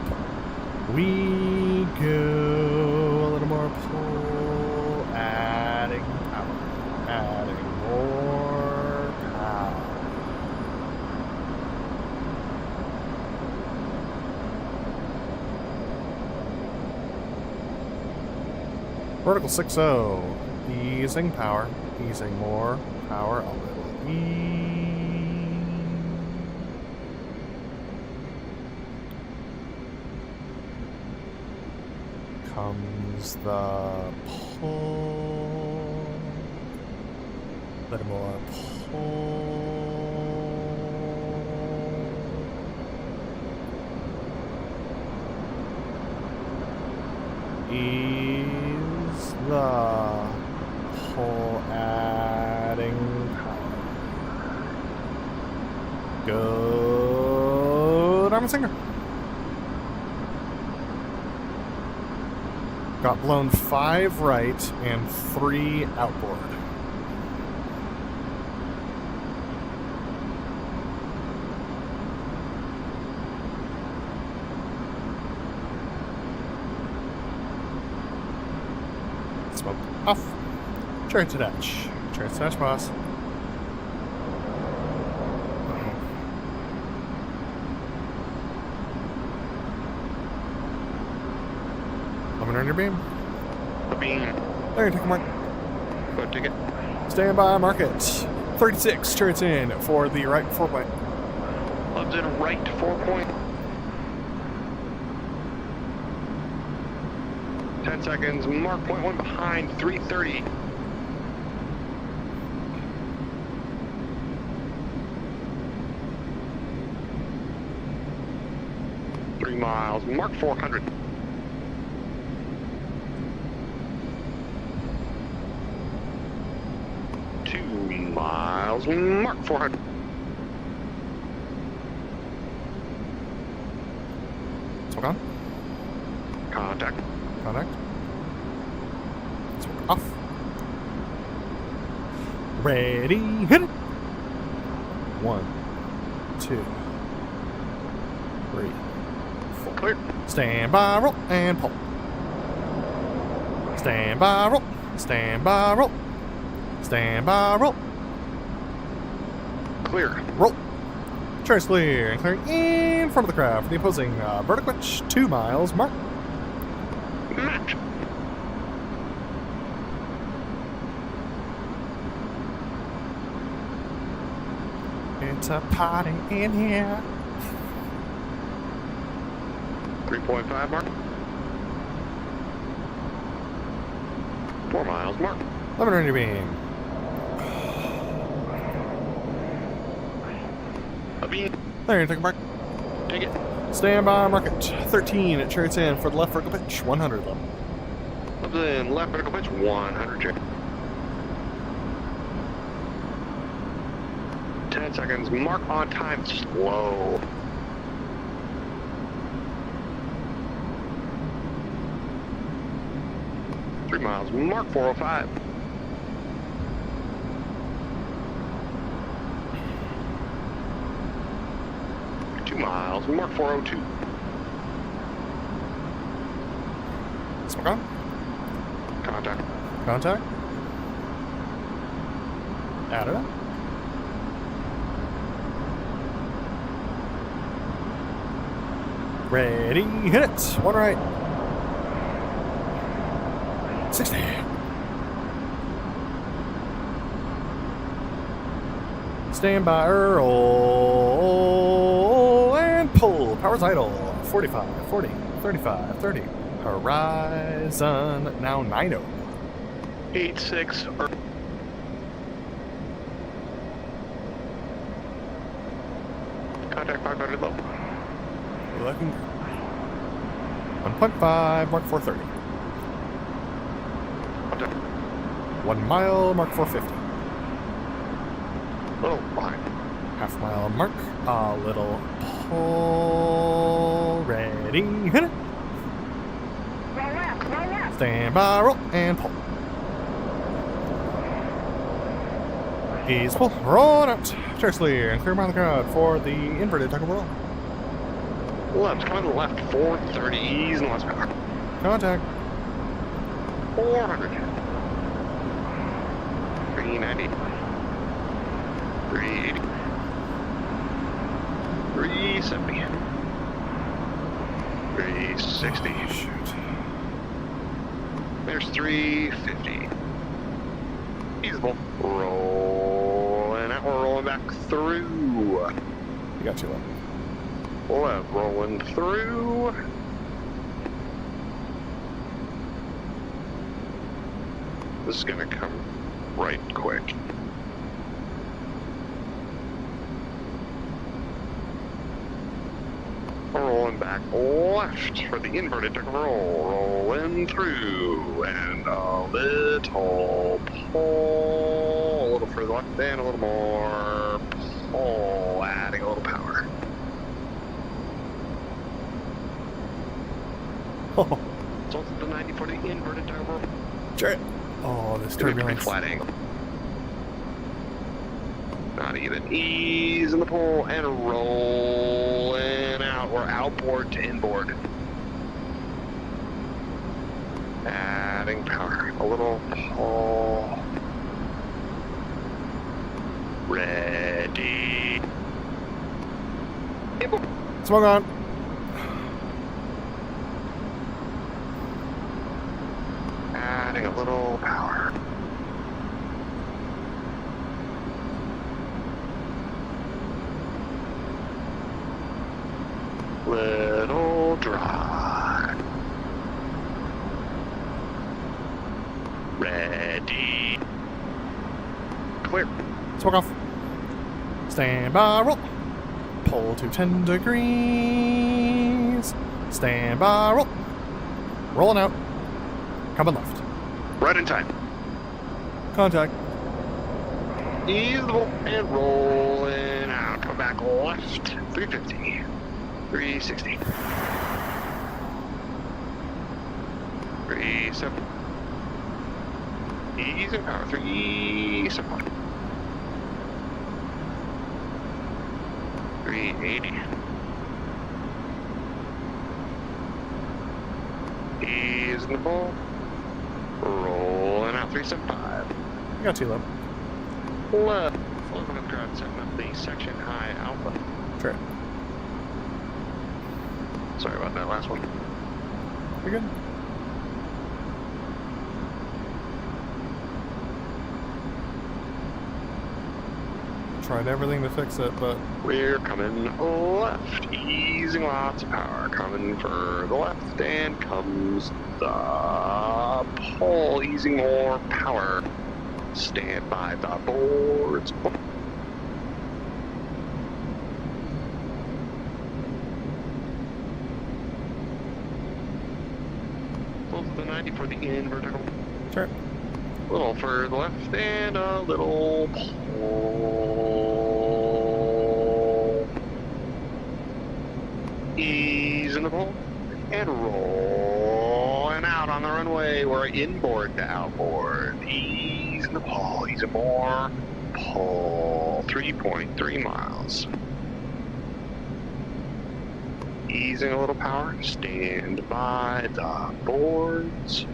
We go a little more pull, adding power, adding more power. Vertical 6-0, easing power, easing more power, a little ease. Comes the pull. A little more pull. Ease the pull, adding power. Go, Diamond Singer. Got blown 5 right and 3 outboard. Smoke off. Chariot to dash. Chariot to dash, boss. Coming on your beam. The beam. There, take a mark. Go ticket. Stand by, mark it. 36, chariots in for the right 4 point. Loves in right 4 point. 10 seconds. Mark point 1 behind 330. Miles, mark 400. Two miles, mark 400. Smoke on. Contact. Contact. Smoke off. Ready, hit it. 1, 2, 3. Clear. Stand by, roll, and pull. Stand by, roll. Stand by, roll. Stand by, roll. Clear. Roll. Chariots clear, and clearing in front of the crowd for the opposing vertical pitch, 2 miles, mark. Match. It's a party in here. 3.5 mark. 4 miles mark. Lemon on your beam. A beam. There, you take a mark. Take it. Stand by, mark it. 13 at chariots in for the left vertical pitch, 100 level. Loves in left vertical pitch 100 check. 10 seconds. Mark on time. Slow. Miles, mark 405. Two miles, mark 402. Smoke on. Contact. Contact. Add it up. Ready, hit it. 1 right. 60. Stand by, roll, and pull. Power's idle. 45, 40, 35, 30. Horizon, now 90. 86. Contact 500 low. Looking. 1.5, mark 430. 1 mile, mark 450. Little behind. Half mile mark, a little pull, ready, hit it. Roll left. Stand by, roll, and pull. Ease pull, roll it out. Chariots clear, and clear around the crowd for the inverted tuck and roll. Left, coming to the left, 430, ease and left power. Contact. 400. 390. 380. 370. 360. Shoot. There's 350. Feasible. Rolling out. We're rolling back through. You got 2 left. Left, rolling through. This is gonna come right quick. Rolling back left for the inverted tuck and roll. Rolling through and a little pull. A little further left and a little more pull. Adding a little power. Oh, So it's the 90 for the inverted tuck and roll. Chariot. Oh, this turbulence. Flat angle. Not even. Ease in the pull and rolling out. We're outboard to inboard. Adding power. A little pull. Ready. Smoke on. little power. Little drive. Ready. Clear. Smoke off. Stand by, roll. Pull to 10 degrees. Stand by, roll. Rolling out. Coming left. Right in time. Contact. Ease the bolt and rolling out. Come back left. 350. 360. 37. Ease and power. 371. 380. Ease in the ball. Rolling out 375. You got T-Low. Left. Floating up crowd, setting up the section high alpha. Sure. Sorry about that last one. You're good. Tried everything to fix it, but We're coming left, easing lots of power. Coming for the left, and comes the pole, easing more power. Stand by the boards. Close to the 90 for the invertical. sure. A little for the left and a little pull. Ease in the pull and rolling out on the runway. We're inboard to outboard. Ease in the pull. Ease it more. Pull. 3.3 miles. Easing a little power. Stand by the boards.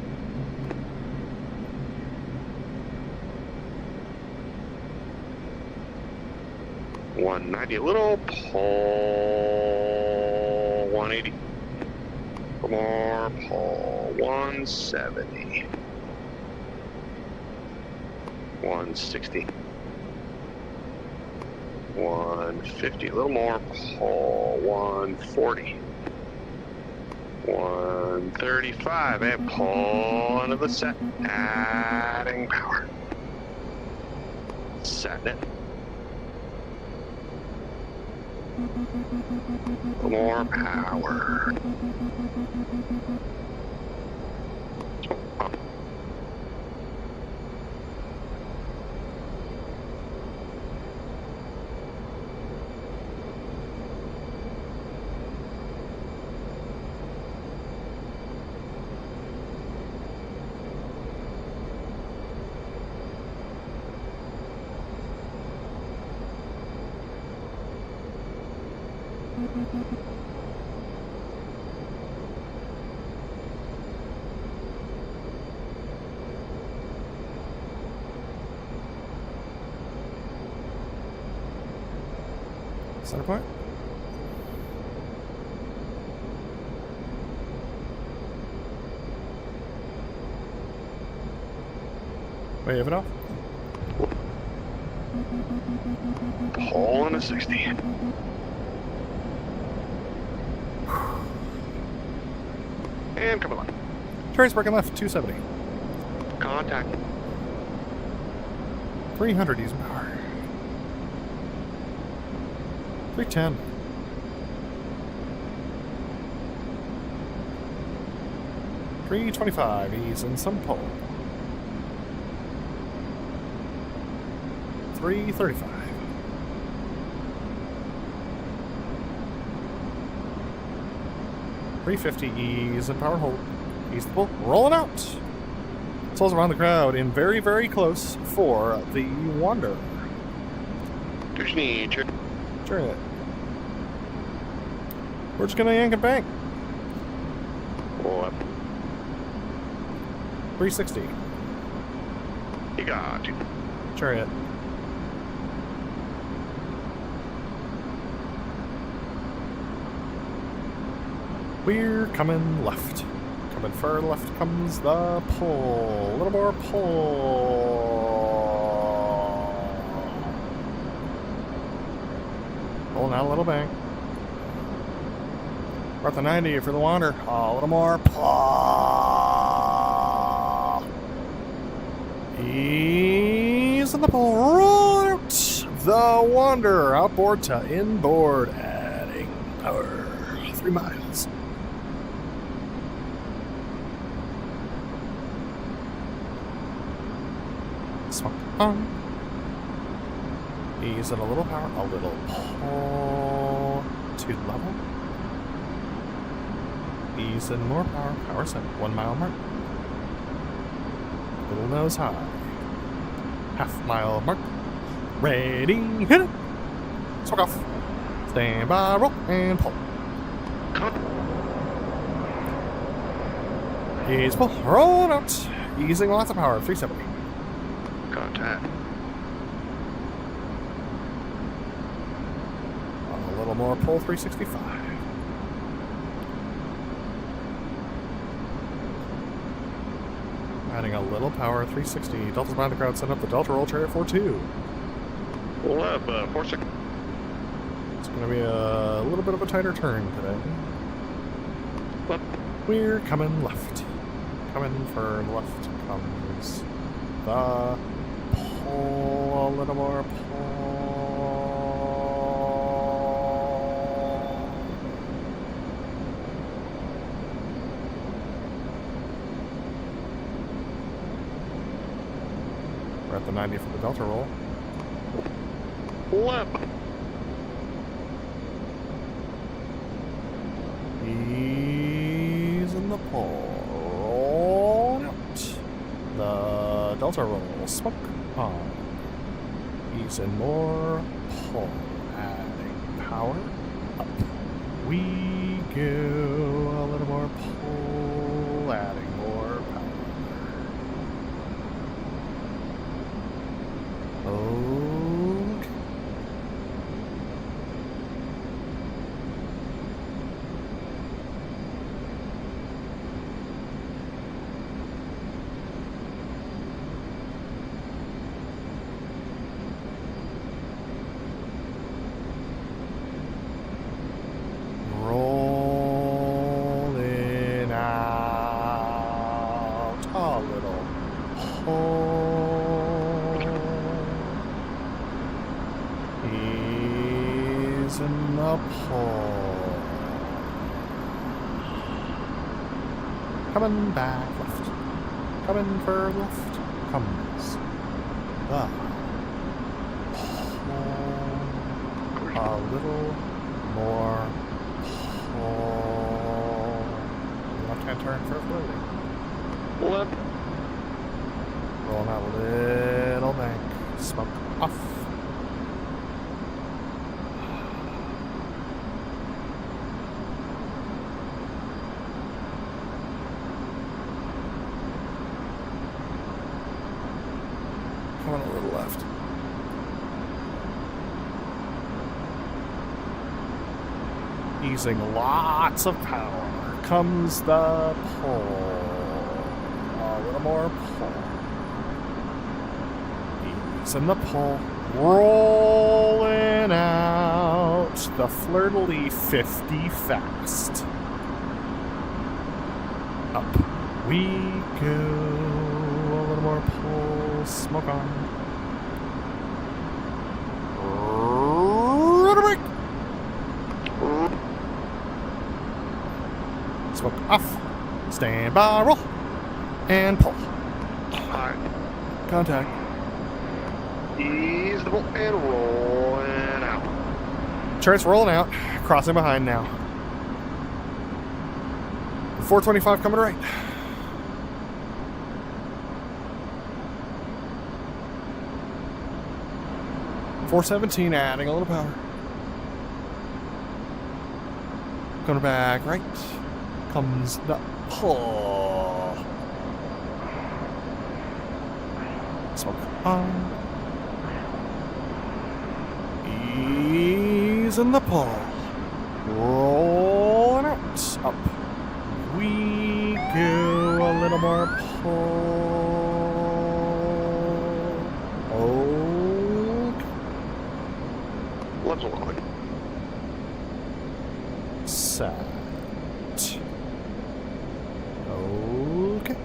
$190, a little pull, 180, more pull, 170, 160, 150, a little more pull, 140, 135, and pull into the set, adding power, setting it. More power. Center point. Wave it off. Pull in a 60. And coming on. Trace braking left, 270. Contact. 300 easing power. 310. 325 easing some pull. 335. 350 ease and power hold. Ease the pull. Rolling out. Souls around the crowd in very, very close for the Wanderer. Do you need you? Chariot. We're just gonna yank and bang. What? 360. You got you. Chariot. We're coming left. Coming further left comes the pull. A little more pull. Pulling out a little bank. We're at the 90 for the wander. A little more pull. Ease in the pull. Root. The wander. Outboard to inboard. Adding power. 3 miles. Smoke on. Ease it a little power, a little pull to level. Ease in more power, power set, 1 mile mark. Little nose high. Half mile mark. Ready, hit it. Smoke off. Stand by, roll, and pull. Ease pull, roll it out. Easing lots of power, 370. Contact. A little more pull, 365. Adding a little power, 360. Delta's behind the crowd, set up the Delta roll chariot 4-2. Lab, 4-6. It's going to be a little bit of a tighter turn today. Lab. We're coming left. Coming for left comes the pull, a little more pull. We're at the 90 for the Delta roll. Lab. Ease in the pull. Roll out. The Delta roll. Smoke on. Ease in more. Pull. Adding power. Up. We go. A little more pull. Adding more power. Okay. Rolling out a little pull. Ease in the pull. Coming back left. Coming for left comes the pull. A little more pull. Left-hand turn for floating. Lab. Rolling out a little bank. Smoke off. Coming a little left. Easing lots of power. Comes the pull. A little more pull. Easing the pull. Rolling out the flirtily 50 fast. Up we go. A little more pull. Smoke on. Rudder brake. Smoke off. Stand by, roll. And pull. Alright. Contact. Ease the pull and rolling out. Chariot's rolling out. Crossing behind now. 425 coming right. .417 adding a little power. Going back right. Comes the pull. Smoke on. Ease in the pull. Rolling out. Up we Go a little more pull. Okay. Let's roll. Set. Okay.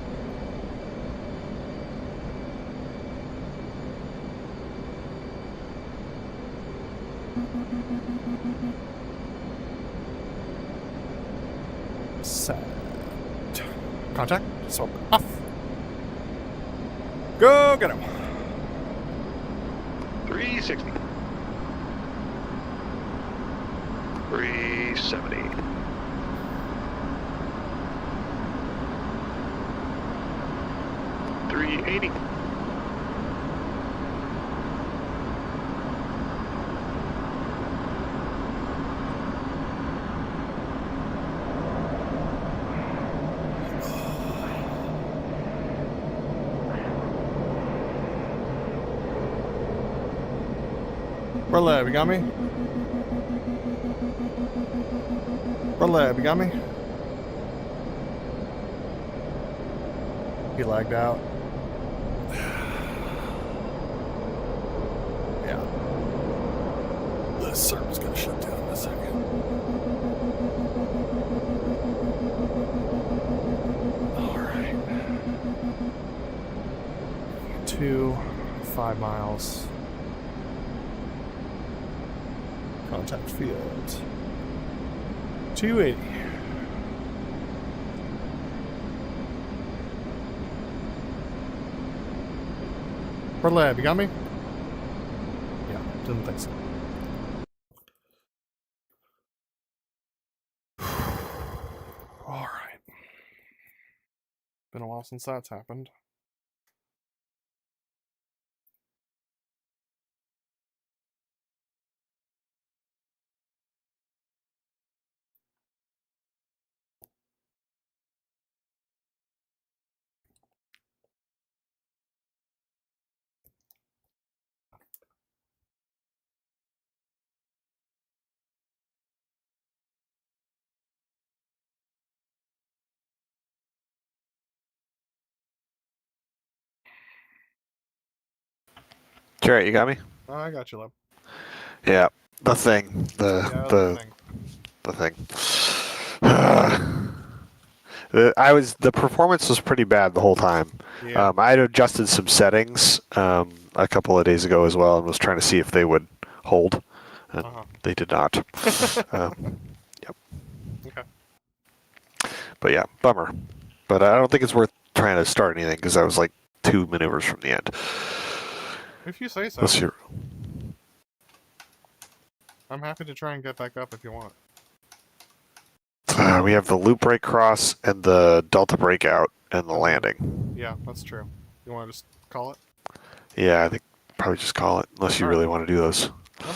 Set. Contact. Swap off. Go get him. 360. 370. 380. BrotherLeb, you got me? BrotherLeb, you got me? He lagged out. Yeah. The server's gonna shut down in a second. Alright. 5 miles. Contact field. 280. BrotherLeb, you got me? Yeah, didn't think so. Alright. Been a while since that's happened. Chariot, you got me? Oh, I got you, Leb. Yeah. The thing. The thing. The performance was pretty bad the whole time. Yeah. I had adjusted some settings a couple of days ago as well, and was trying to see if they would hold, and they did not. Yep. Okay. But yeah, bummer. But I don't think it's worth trying to start anything because I was like 2 maneuvers from the end. If you say so. Let's see. I'm happy to try and get back up if you want. We have the loop break cross and the delta breakout and the landing. Yeah, that's true. You want to just call it? Yeah, I think probably just call it unless you All right. really want to do those. No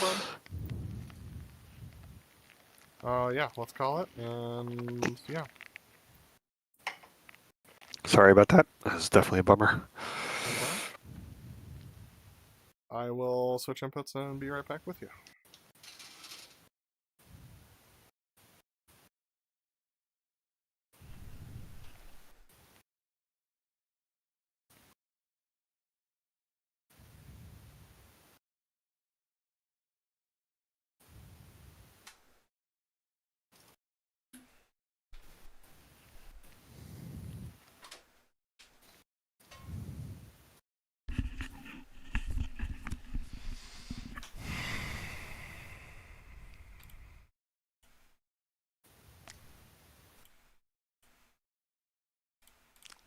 problem. Yeah, let's call it, and yeah. Sorry about that. That's definitely a bummer. No problem. I will switch inputs and be right back with you.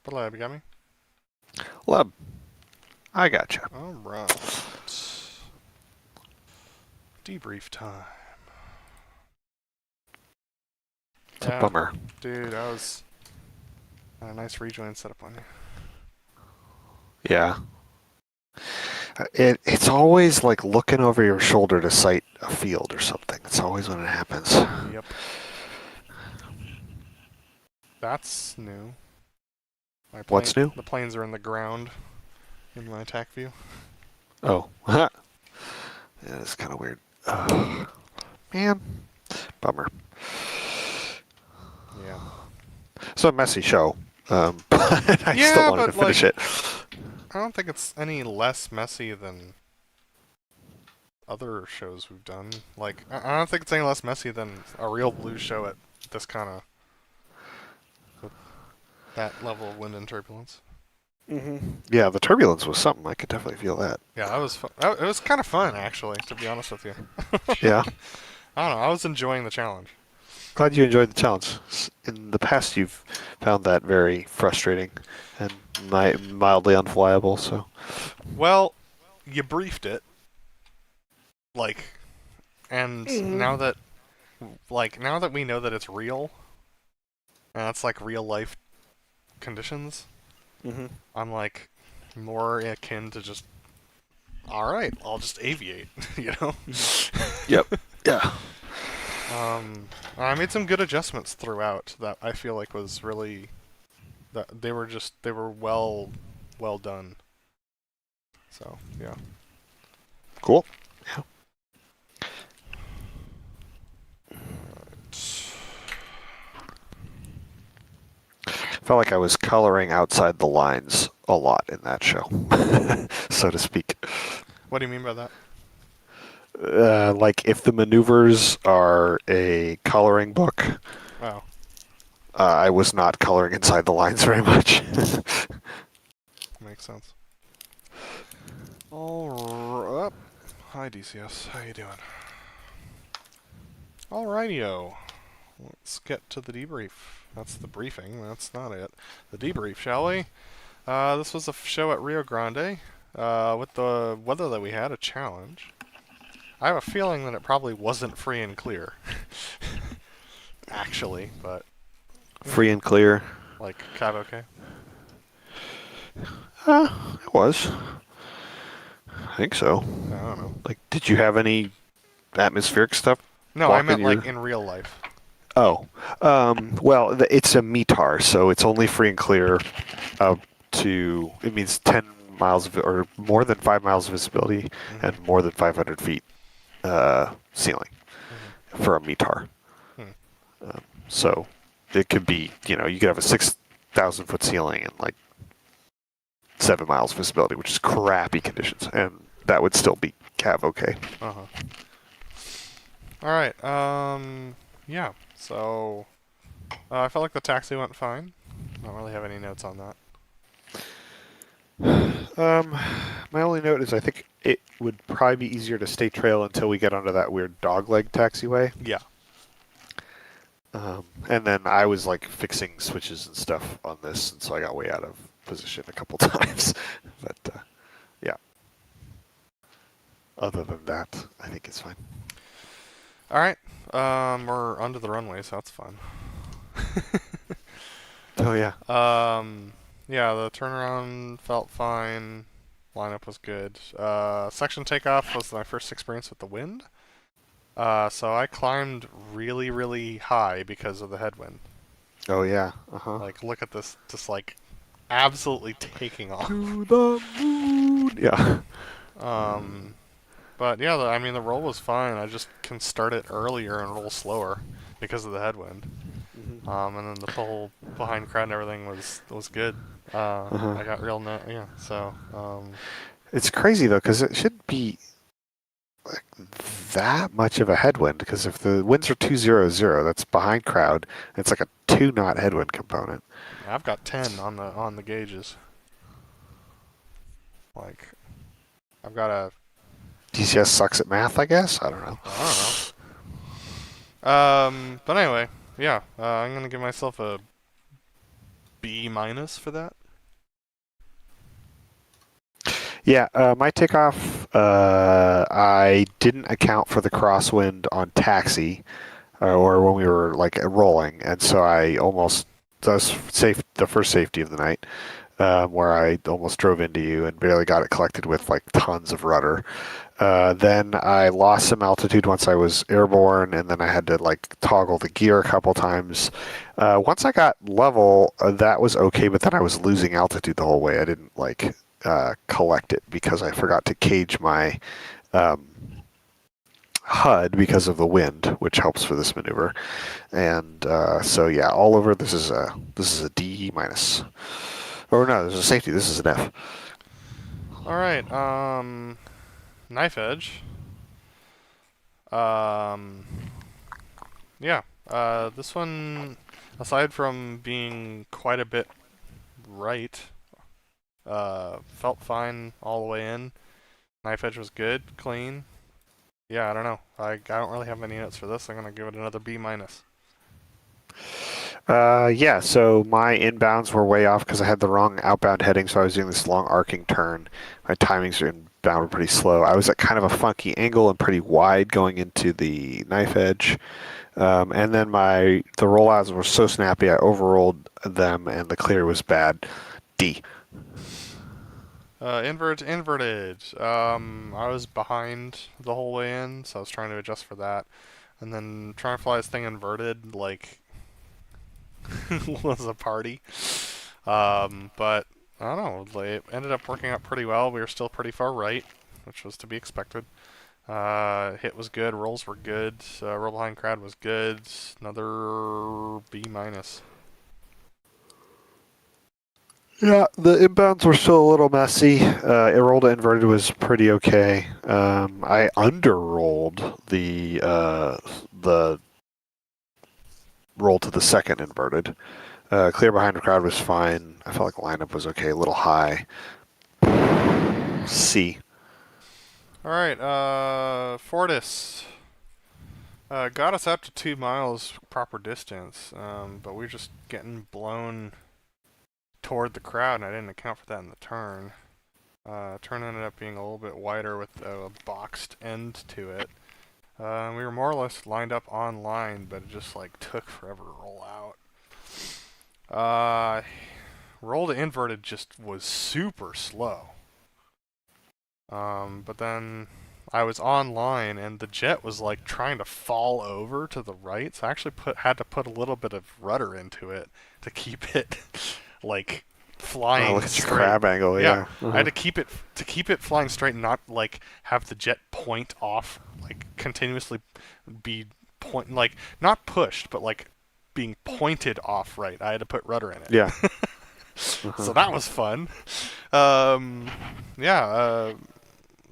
BrotherLeb, you got me? Leb, I gotcha. Alright. Debrief time. It's a bummer. Dude, I was a nice rejoin setup on you. Yeah. It's always like looking over your shoulder to sight a field or something. It's always when it happens. Yep. That's new. What's new? The planes are in the ground in my attack view. Oh. Yeah, it's kind of weird. Man. Bummer. Yeah. It's a messy show. But I Yeah, still wanted to but, finish like, it. I don't think it's any less messy than other shows we've done. Like, I don't think it's any less messy than a real blue show at this kind of with that level of wind and turbulence. Yeah, the turbulence was something. I could definitely feel that. Yeah, that was fun. It was kind of fun, actually, to be honest with you. Yeah. I don't know. I was enjoying the challenge. Glad you enjoyed the challenge. In the past, you've found that very frustrating and mildly unflyable. So. Well, you briefed it, like, and now that we know that it's real, and it's like real life conditions, I'm like more akin to just, all right, I'll just aviate, you know. Yep. Yeah. I made some good adjustments throughout that I feel like was really that they were well done. So yeah. Cool. Yeah. Felt like I was coloring outside the lines a lot in that show, so to speak. What do you mean by that? Like if the maneuvers are a coloring book, Oh, I was not coloring inside the lines very much. makes sense. All right. Hi DCS, how you doing? Alrighty-o. Let's get to the debrief. That's the briefing. That's not it. The debrief, shall we? This was a show at Rio Grande. With the weather that we had, a challenge. I have a feeling that it probably wasn't free and clear. Actually, but Free and clear. like CAVOK. It was. I think so. I don't know. Like, did you have any atmospheric stuff? No, I Walking meant like your- in real life. Oh, well, it's a METAR, so it's only free and clear up to, it means 10 miles of, or more than 5 miles of visibility and more than 500 feet ceiling for a METAR. So it could be, you could have a 6,000 foot ceiling and like 7 miles visibility, which is crappy conditions, and that would still be CAVOK. Alright, yeah. So, I felt like the taxi went fine. I don't really have any notes on that. My only note is I think it would probably be easier to stay trail until we get onto that weird dogleg taxiway. Yeah. And then I was like fixing switches and stuff on this, and so I got way out of position a couple times. But yeah. Other than that, I think it's fine. Alright, we're under the runway, so that's fun. Oh yeah. Yeah, the turnaround felt fine. Lineup was good. Section takeoff was my first experience with the wind. So I climbed really, really high because of the headwind. Oh yeah. Uh-huh. Like, look at this, just like absolutely taking off. To the moon. Yeah. But yeah, I mean the roll was fine. I just can start it earlier and roll slower because of the headwind. And then the whole behind crowd and everything was good. I got real yeah. So It's crazy though, because it should be like that much of a headwind. Because if the winds are 200, that's behind crowd. It's like a 2-knot headwind component. I've got 10 on the gauges. Like, I've got a. DCS sucks at math, I guess. I don't know. I don't know. But anyway, yeah. I'm gonna give myself a B- for that. Yeah, my takeoff, I didn't account for the crosswind on taxi, or when we were like rolling, and so I almost that was the first safety of the night, where I almost drove into you and barely got it collected with like tons of rudder. Then I lost some altitude once I was airborne, and then I had to like toggle the gear a couple times. Once I got level, that was okay, but then I was losing altitude the whole way. I didn't like collect it because I forgot to cage my HUD because of the wind, which helps for this maneuver. And so yeah, all over this is a D minus. Or no, there's a safety. This is an F. All right. Knife edge. Yeah. This one, aside from being quite a bit right, felt fine all the way in. Knife edge was good, clean. Yeah, I don't know. I don't really have many notes for this. I'm gonna give it another B minus. Yeah, so my inbounds were way off because I had the wrong outbound heading, so I was doing this long arcing turn. My timings inbound were pretty slow. I was at kind of a funky angle and pretty wide going into the knife edge. And then the rollouts were so snappy, I overrolled them, and the clear was bad. D. Inverted. I was behind the whole way in, so I was trying to adjust for that. And then trying to fly this thing inverted, like, was a party. But, I don't know, it ended up working out pretty well. We were still pretty far right, which was to be expected. Hit was good, rolls were good, roll behind crowd was good, another B minus. Yeah, the inbounds were still a little messy. Roll to inverted was pretty okay. I underrolled the roll to the second inverted. Clear behind the crowd was fine. I felt like lineup was okay, a little high. C. Alright, Fortis. Got us up to 2 miles proper distance, but we were just getting blown toward the crowd, and I didn't account for that in the turn. Turn ended up being a little bit wider with a boxed end to it. We were more or less lined up on line, but it just like took forever to roll out. Roll to inverted just was super slow. But then I was on line, and the jet was like trying to fall over to the right, so I actually had to put a little bit of rudder into it to keep it like flying Look at straight. your crab angle, yeah. I had to keep it flying straight and not like have the jet point off, like continuously be like not pushed, but like being pointed off right. I had to put rudder in it. Yeah. So that was fun. The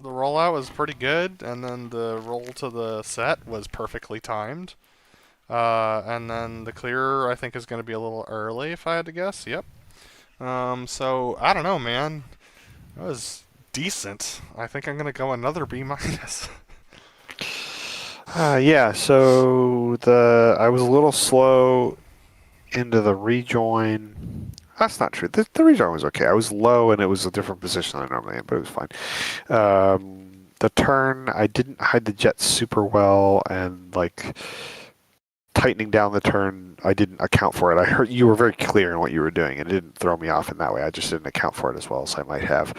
rollout was pretty good, and then the roll to the set was perfectly timed. And then the clear, I think, is going to be a little early, if I had to guess. Yep. So, I don't know, man. That was decent. I think I'm going to go another B minus. Yeah, so I was a little slow into the rejoin. That's not true. The rejoin was okay. I was low, and it was a different position than I normally am, but it was fine. The turn, I didn't hide the jet super well, and like tightening down the turn, I didn't account for it. I heard you were very clear in what you were doing, and it didn't throw me off in that way. I just didn't account for it as well as I might have.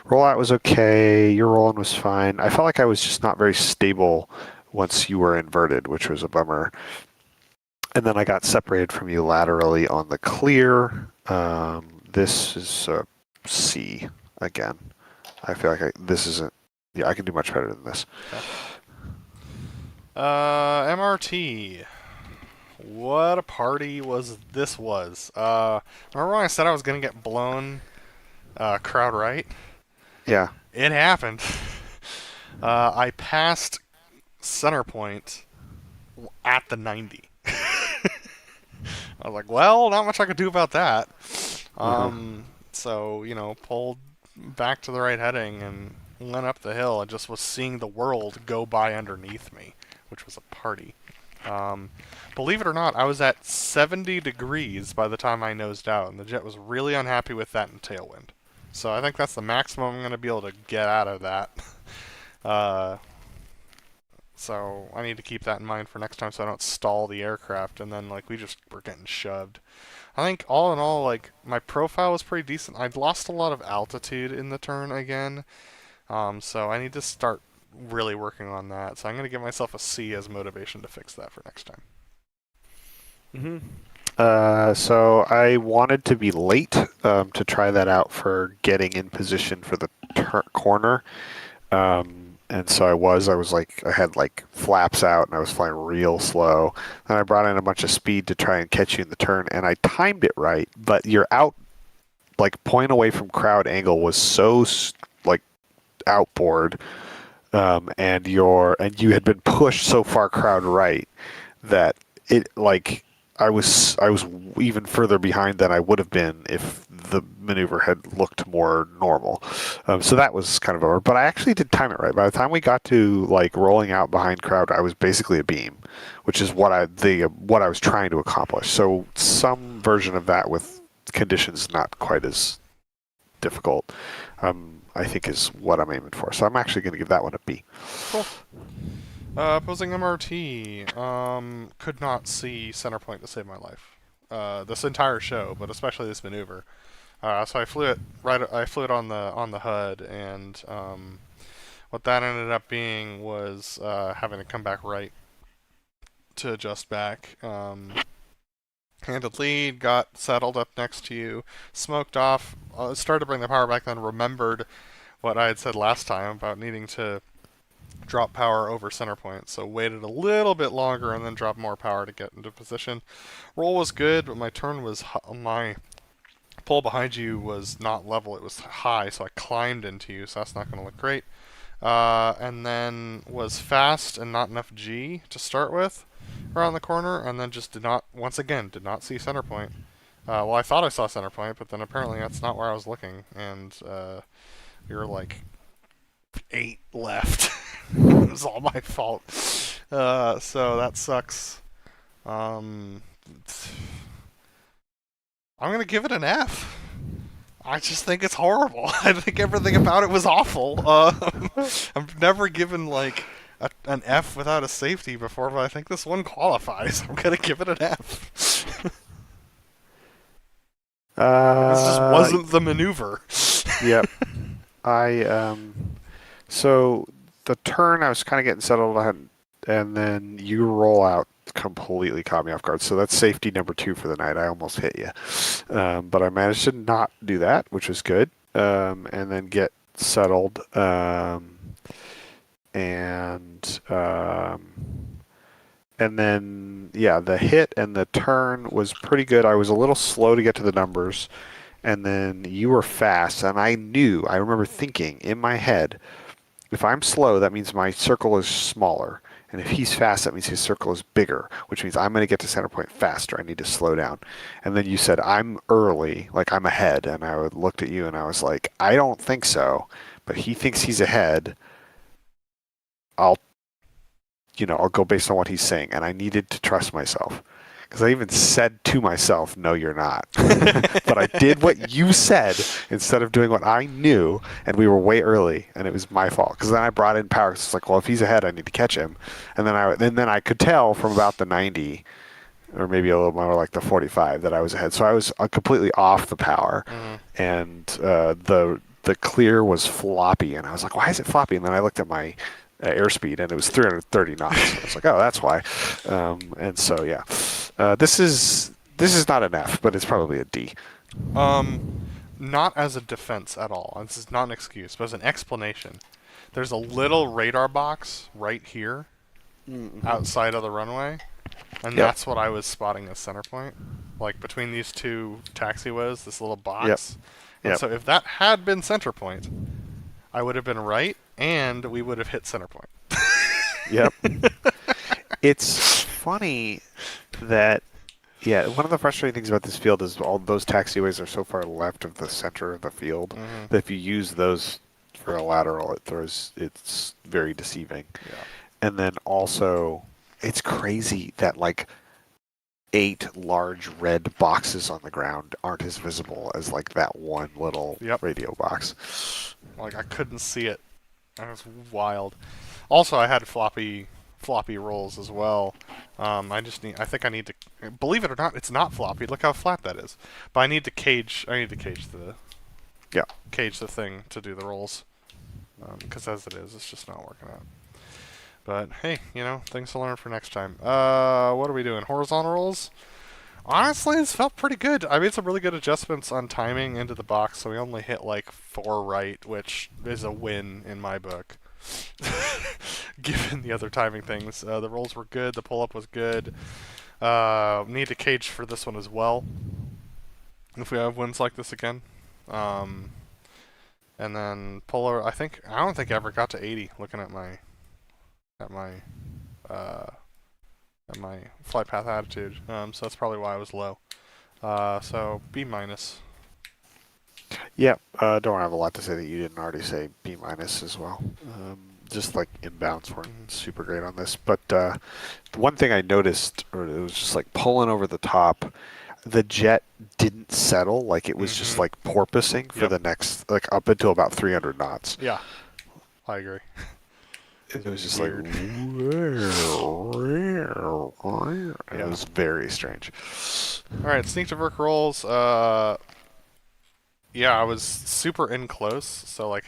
Rollout was okay. Your rolling was fine. I felt like I was just not very stable once you were inverted, which was a bummer. And then I got separated from you laterally on the clear. This is a C again. I feel like this isn't. Yeah, I can do much better than this. MRT. What a party this was. Remember when I said I was going to get blown crowd right? Yeah. It happened. I passed center point at the 90. I was like, well, not much I could do about that. So, pulled back to the right heading and went up the hill. I just was seeing the world go by underneath me, which was a party. Believe it or not, I was at 70 degrees by the time I nosed out, and the jet was really unhappy with that in tailwind. So I think that's the maximum I'm going to be able to get out of that. So I need to keep that in mind for next time so I don't stall the aircraft, and then we just were getting shoved. I think all in all, my profile was pretty decent. I'd lost a lot of altitude in the turn again, so I need to start really working on that. So I'm going to give myself a C as motivation to fix that for next time. So I wanted to be late to try that out for getting in position for the corner. and so I was like, I had like flaps out and I was flying real slow. Then I brought in a bunch of speed to try and catch you in the turn, and I timed it right, but you're out, like point away from crowd angle was so like outboard, and you had been pushed so far crowd right that it like I was even further behind than I would have been if the maneuver had looked more normal. So that was kind of over. But I actually did time it right. By the time we got to like rolling out behind crowd, I was basically a beam, which is what I was trying to accomplish. So some version of that with conditions not quite as difficult, I think is what I'm aiming for. So I'm actually going to give that one a B. Cool. Opposing MRT, could not see center point to save my life. This entire show, but especially this maneuver. So I flew it on the HUD, and what that ended up being was having to come back right to adjust back. Handed lead, got settled up next to you, smoked off, started to bring the power back, then remembered what I had said last time about needing to drop power over center point, so waited a little bit longer and then dropped more power to get into position. Roll was good, but my my pull behind you was not level, it was high, so I climbed into you, so that's not going to look great. And then was fast and not enough G to start with around the corner, and then just did not see center point. Well, I thought I saw center point, but then apparently that's not where I was looking, and we were like 8 left. It was all my fault. So that sucks. I'm gonna give it an F. I just think it's horrible. I think everything about it was awful. I've never given like an F without a safety before, but I think this one qualifies. I'm gonna give it an F. This just wasn't the maneuver. Yep. So the turn I was kind of getting settled on, and then you roll out completely caught me off guard. So that's safety number 2 for the night. I almost hit you. But I managed to not do that, which was good. And then get settled. And then, yeah, the hit and the turn was pretty good. I was a little slow to get to the numbers. And then you were fast. And I remember thinking in my head, if I'm slow, that means my circle is smaller. And if he's fast, that means his circle is bigger, which means I'm going to get to center point faster. I need to slow down. And then you said, I'm early, like I'm ahead. And I looked at you and I was like, I don't think so. But he thinks he's ahead. I'll go based on what he's saying. And I needed to trust myself. Because I even said to myself, no, you're not. But I did what you said instead of doing what I knew, and we were way early, and it was my fault. Because then I brought in power, because it's like, well, if he's ahead, I need to catch him. And then I could tell from about the 90, or maybe a little more like the 45, that I was ahead. So I was completely off the power, and the clear was floppy, and I was like, why is it floppy? And then I looked at my airspeed, and it was 330 knots. I was like, oh, that's why. And so, yeah. This is not an F, but it's probably a D. Not as a defense at all. This is not an excuse, but as an explanation. There's a little radar box right here, outside of the runway, and that's what I was spotting as center point. Like, between these two taxiways, this little box. And so if that had been center point, I would have been right, and we would have hit center point. Yep. It's funny that, one of the frustrating things about this field is all those taxiways are so far left of the center of the field that if you use those for a lateral, it's very deceiving. Yeah. And then also, it's crazy that like 8 large red boxes on the ground aren't as visible as like that one little radio box. Like, I couldn't see it. That was wild. Also, I had floppy rolls as well. I think I need to, believe it or not, it's not floppy. Look how flat that is. But I need to cage the thing to do the rolls. Because as it is, it's just not working out. But hey, things to learn for next time. What are we doing? Horizontal rolls? Honestly, this felt pretty good. I made some really good adjustments on timing into the box, so we only hit like 4 right, which is a win in my book. given the other timing things. The rolls were good, the pull-up was good. Need to cage for this one as well, if we have wins like this again. And then polar, I don't think I ever got to 80 looking at my flight path attitude. So that's probably why I was low. So B minus. Yeah, don't have a lot to say that you didn't already say B minus as well. Just like inbounds weren't super great on this, but the one thing I noticed, or it was just like pulling over the top, the jet didn't settle, like it was just like porpoising for the next, like up until about 300 knots. Yeah, I agree. It was just weird. like, it was very strange. All right, sneak to Verk rolls. Yeah, I was super in close, so like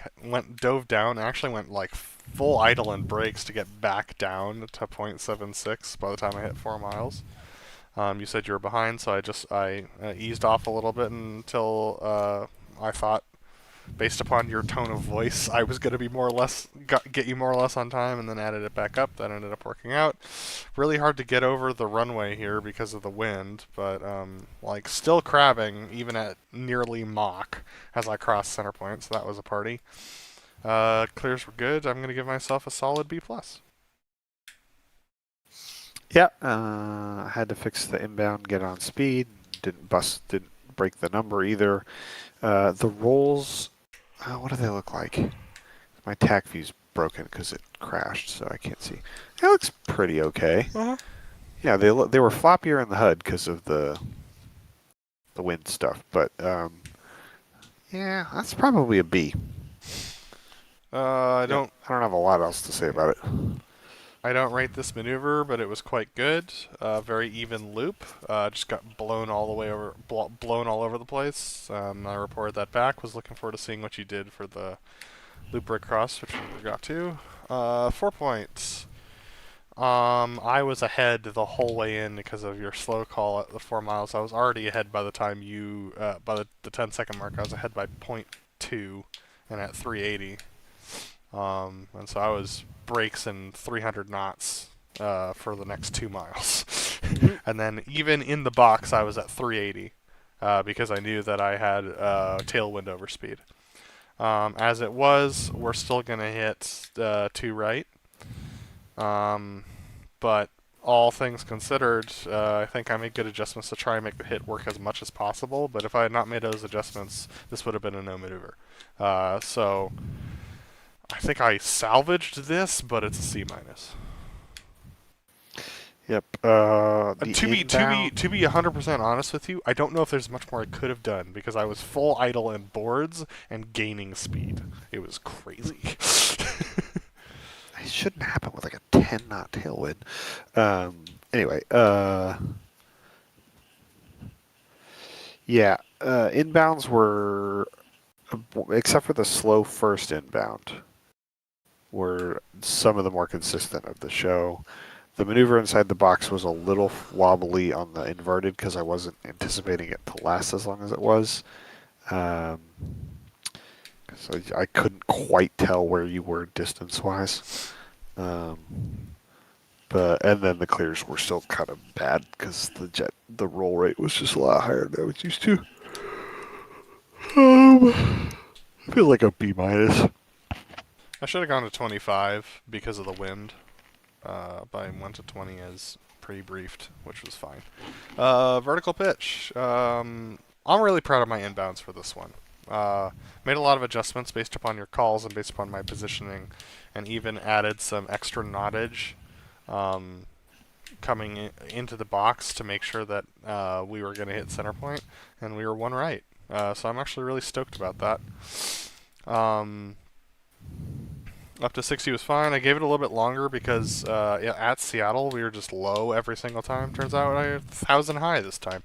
dove down. Actually went like full idle and brakes to get back down to 0.76 by the time I hit 4 miles. You said you were behind, so I eased off a little bit until I thought, based upon your tone of voice, I was going to be more or less get you more or less on time, and then added it back up. That ended up working out. Really hard to get over the runway here because of the wind, but like still crabbing even at nearly Mach as I crossed center point, so that was a party. Clears were good. I'm going to give myself a solid B+. Yeah, I had to fix the inbound, get on speed. Didn't break the number either. The rolls, what do they look like? My tack view's broken because it crashed, so I can't see. It looks pretty okay. Yeah, they were floppier in the HUD because of the wind stuff, but yeah, that's probably a B. I don't have a lot else to say about it. I don't rate this maneuver, but it was quite good. Very even loop. Just got blown all over the place. I reported that back. Was looking forward to seeing what you did for the loop break cross, which we never got to. 4 points. I was ahead the whole way in because of your slow call at the 4 miles. I was already ahead by the time you, by the 10-second mark. I was ahead by 0.2 and at 380. And so I was brakes in 300 knots for the next 2 miles. And then even in the box, I was at 380 because I knew that I had tailwind over speed. As it was, we're still going to hit 2 right. But all things considered, I think I made good adjustments to try and make the hit work as much as possible. But if I had not made those adjustments, this would have been a no maneuver. So I think I salvaged this, but it's a C minus. Yep. To be 100% honest with you, I don't know if there's much more I could have done because I was full idle in boards and gaining speed. It was crazy. It shouldn't happen with like a 10 knot tailwind. Anyway, yeah, inbounds were, except for the slow first inbound, were some of the more consistent of the show. The maneuver inside the box was a little wobbly on the inverted because I wasn't anticipating it to last as long as it was. So I couldn't quite tell where you were distance-wise. And then the clears were still kind of bad because the roll rate was just a lot higher than I was used to. I feel like a B minus. I should have gone to 25 because of the wind. By 1 to 20 is pre-briefed, which was fine. Vertical pitch. I'm really proud of my inbounds for this one. Made a lot of adjustments based upon your calls and based upon my positioning, and even added some extra knottage coming into the box to make sure that we were going to hit center point, and we were 1 right. So I'm actually really stoked about that. Up to 60 was fine. I gave it a little bit longer because at Seattle we were just low every single time. Turns out I 1,000 high this time.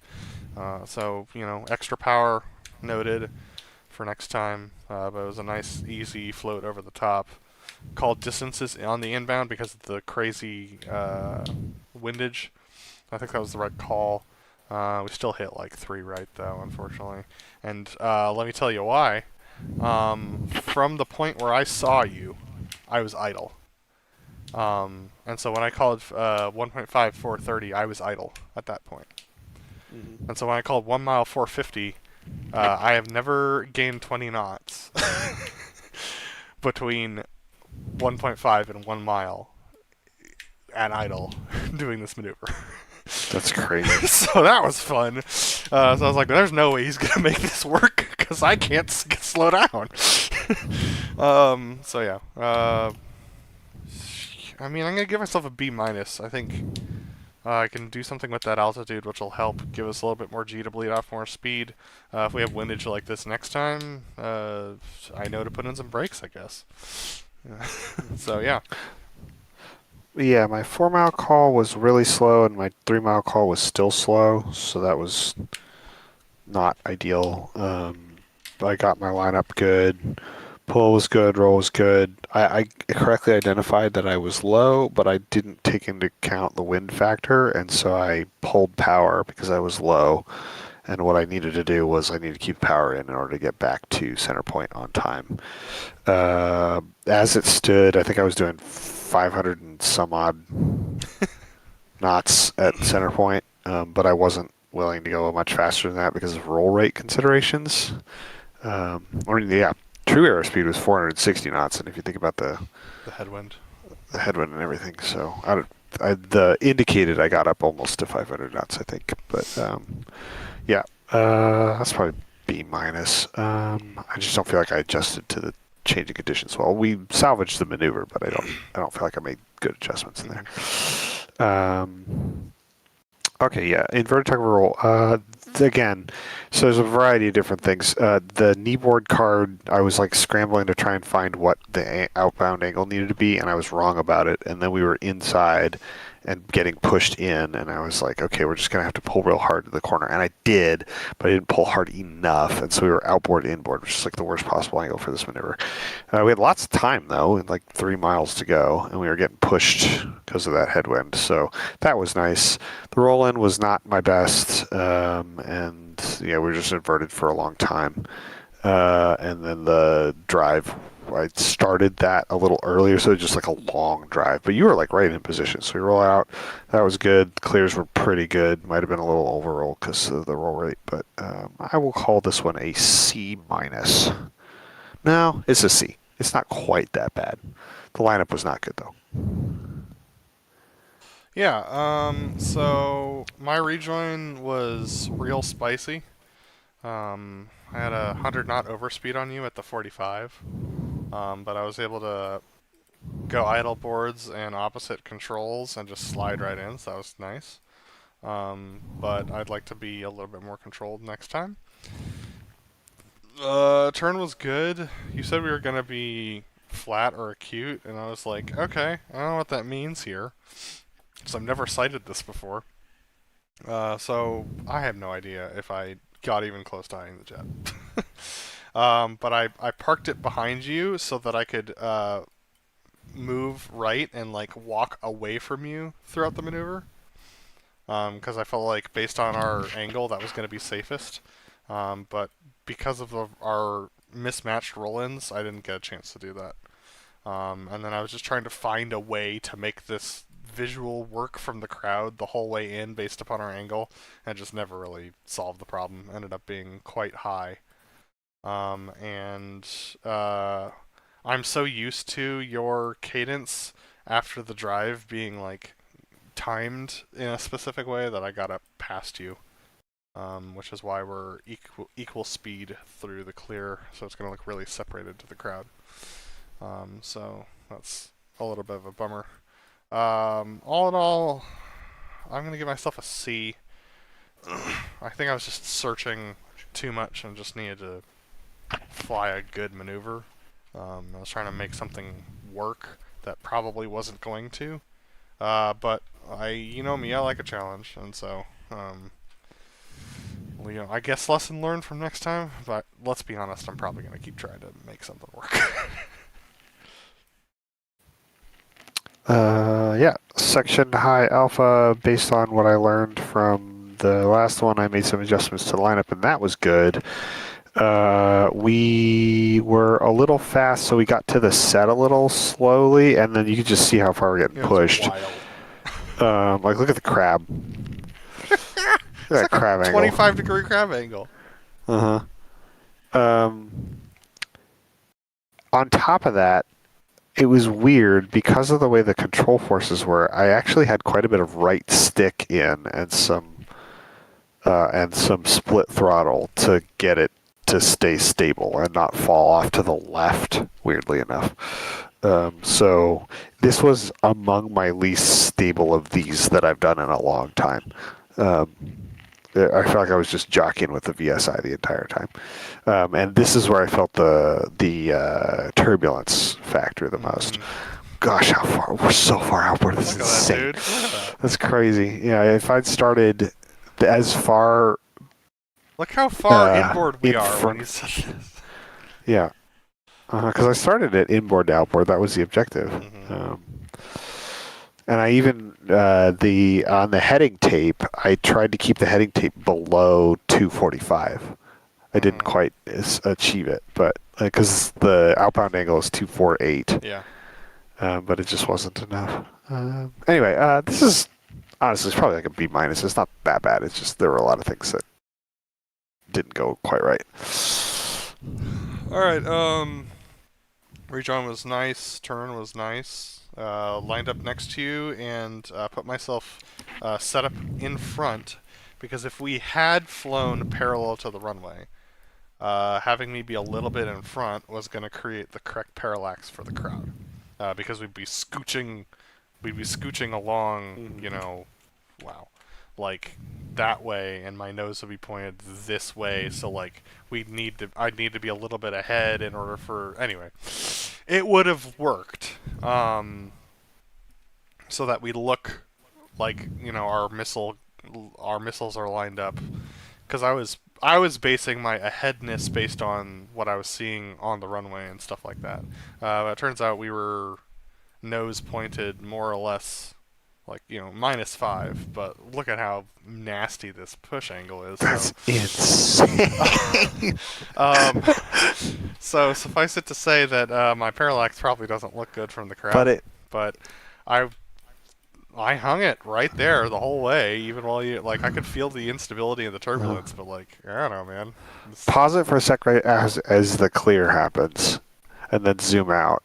So, extra power noted for next time. But it was a nice, easy float over the top. Called distances on the inbound because of the crazy windage. I think that was the right call. We still hit like 3 right though, unfortunately. And let me tell you why. From the point where I saw you, I was idle. And so when I called 1.5 430, I was idle at that point. And so when I called 1 mile 450, I have never gained 20 knots between 1.5 and 1 mile at idle doing this maneuver. That's crazy. So that was fun. So I was like, there's no way he's going to make this work because I can't slow down. So yeah. I mean, I'm going to give myself a B-. I think I can do something with that altitude, which will help give us a little bit more G to bleed off more speed. If we have windage like this next time, I know to put in some brakes, I guess. So yeah. Yeah, my 4 mile call was really slow, and my 3 mile call was still slow, so that was not ideal. I got my lineup good. Pull was good, roll was good. I correctly identified that I was low, but I didn't take into account the wind factor, and so I pulled power because I was low. And what I needed to do was I needed to keep power in order to get back to center point on time. As it stood, I think I was doing 500 and some odd knots at center point, but I wasn't willing to go much faster than that because of roll rate considerations. True airspeed was 460 knots, and if you think about the headwind, and everything, so the indicated I got up almost to 500 knots, I think. But that's probably B-. I just don't feel like I adjusted to the changing conditions well. We salvaged the maneuver, but I don't feel like I made good adjustments in there. Okay, yeah, inverted tug roll. Again, so there's a variety of different things. The kneeboard card, I was like scrambling to try and find what the outbound angle needed to be, and I was wrong about it. And then we were inside and getting pushed in, and I was like, okay, we're just going to have to pull real hard to the corner. And I did, but I didn't pull hard enough, and so we were outboard, inboard, which is like the worst possible angle for this maneuver. We had lots of time, though, like 3 miles to go, and we were getting pushed because of that headwind, so that was nice. The roll-in was not my best, and yeah, we were just inverted for a long time. And then the drive, I started that a little earlier, so just like a long drive. But you were like right in position, so we roll out. That was good. Clears were pretty good. Might have been a little overroll because of the roll rate, but I will call this one a C-. No, it's a C. It's not quite that bad. The lineup was not good though. Yeah. So my rejoin was real spicy. I had a 100 knot overspeed on you at the 45, but I was able to go idle boards and opposite controls and just slide right in, so that was nice. But I'd like to be a little bit more controlled next time. Turn was good. You said we were going to be flat or acute, and I was like, okay, I don't know what that means here, because I've never cited this before. So I have no idea if I got even close to eyeing the jet. But I parked it behind you so that I could move right and like walk away from you throughout the maneuver. Because I felt like based on our angle that was going to be safest. But because of our mismatched roll-ins, I didn't get a chance to do that. And then I was just trying to find a way to make this visual work from the crowd the whole way in based upon our angle, and just never really solved the problem. Ended up being quite high. And I'm so used to your cadence after the drive being like timed in a specific way that I got up past you, which is why we're equal speed through the clear, so it's going to look really separated to the crowd. So that's a little bit of a bummer. All in all, I'm going to give myself a C. I think I was just searching too much and just needed to fly a good maneuver. I was trying to make something work that probably wasn't going to. But you know me, I like a challenge, and so, I guess lesson learned from next time, but let's be honest, I'm probably going to keep trying to make something work. Section high alpha, based on what I learned from the last one, I made some adjustments to the lineup, and that was good. We were a little fast, so we got to the set a little slowly, and then you could just see how far we're getting It was pushed. wild. Like, look at the crab. Look at that crab angle. 25-degree crab angle. Uh-huh. On top of that, it was weird because of the way the control forces were. I actually had quite a bit of right stick in and some split throttle to get it to stay stable and not fall off to the left, weirdly enough. So this was among my least stable of these that I've done in a long time. I felt like I was just jockeying with the VSI the entire time. And this is where I felt the turbulence factor the most. Gosh, how far? We're so far outboard. This is insane. That, That's crazy. Yeah, if I'd started as far... Look how far inboard we in are front- when you said this. Yeah. Because I started at inboard to outboard. That was the objective. And I even, on the heading tape, I tried to keep the heading tape below 245. I didn't quite achieve it, but because the outbound angle is 248. Yeah. But it just wasn't enough. Anyway, this is honestly it's probably like a B minus. It's not that bad. It's just there were a lot of things that didn't go quite right. All right. Rejoin was nice. Turn was nice. Lined up next to you and put myself set up in front because if we had flown parallel to the runway, having me be a little bit in front was going to create the correct parallax for the crowd because we'd be scooching along, like that way, and my nose would be pointed this way. So like I'd need to be a little bit ahead in order for anyway. It would have worked, so that we look like our missiles are lined up. Because I was basing my aheadness based on what I was seeing on the runway and stuff like that. But it turns out we were nose pointed more or less like -5. But look at how nasty this push angle is. That's insane. So suffice it to say that my parallax probably doesn't look good from the crowd. But I hung it right there the whole way, even while I could feel the instability and the turbulence. But I don't know, man. Pause it for a sec, right as the clear happens, and then zoom out.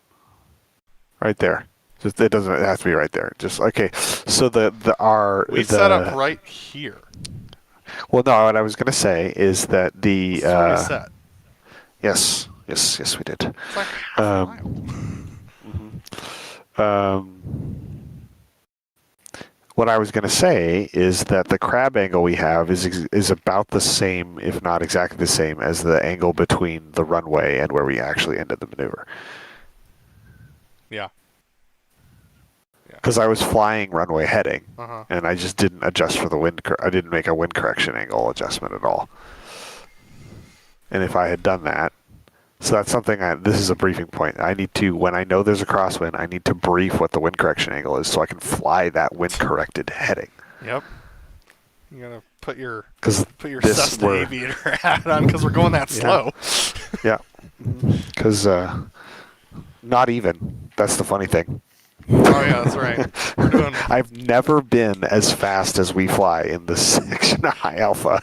Right there. Just it have to be right there. Just okay. So we set up right here. Well, no. What I was going to say is that the So we set. Yes, we did. It's like half a mile. What I was going to say is that the crab angle we have is about the same, if not exactly the same, as the angle between the runway and where we actually ended the maneuver. Yeah. Because I was flying runway heading, Uh-huh. and I just didn't adjust for the wind. I didn't make a wind correction angle adjustment at all. And if I had done that, so that's something. This is a briefing point. I need to, when I know there's a crosswind, I need to brief what the wind correction angle is, so I can fly that wind corrected heading. Yep. You gotta put your Because Cessna aviator hat on because we're going that slow. Yeah. Because not even. That's the funny thing. Oh yeah, that's right. We're doing. I've never been as fast as we fly in the section of high alpha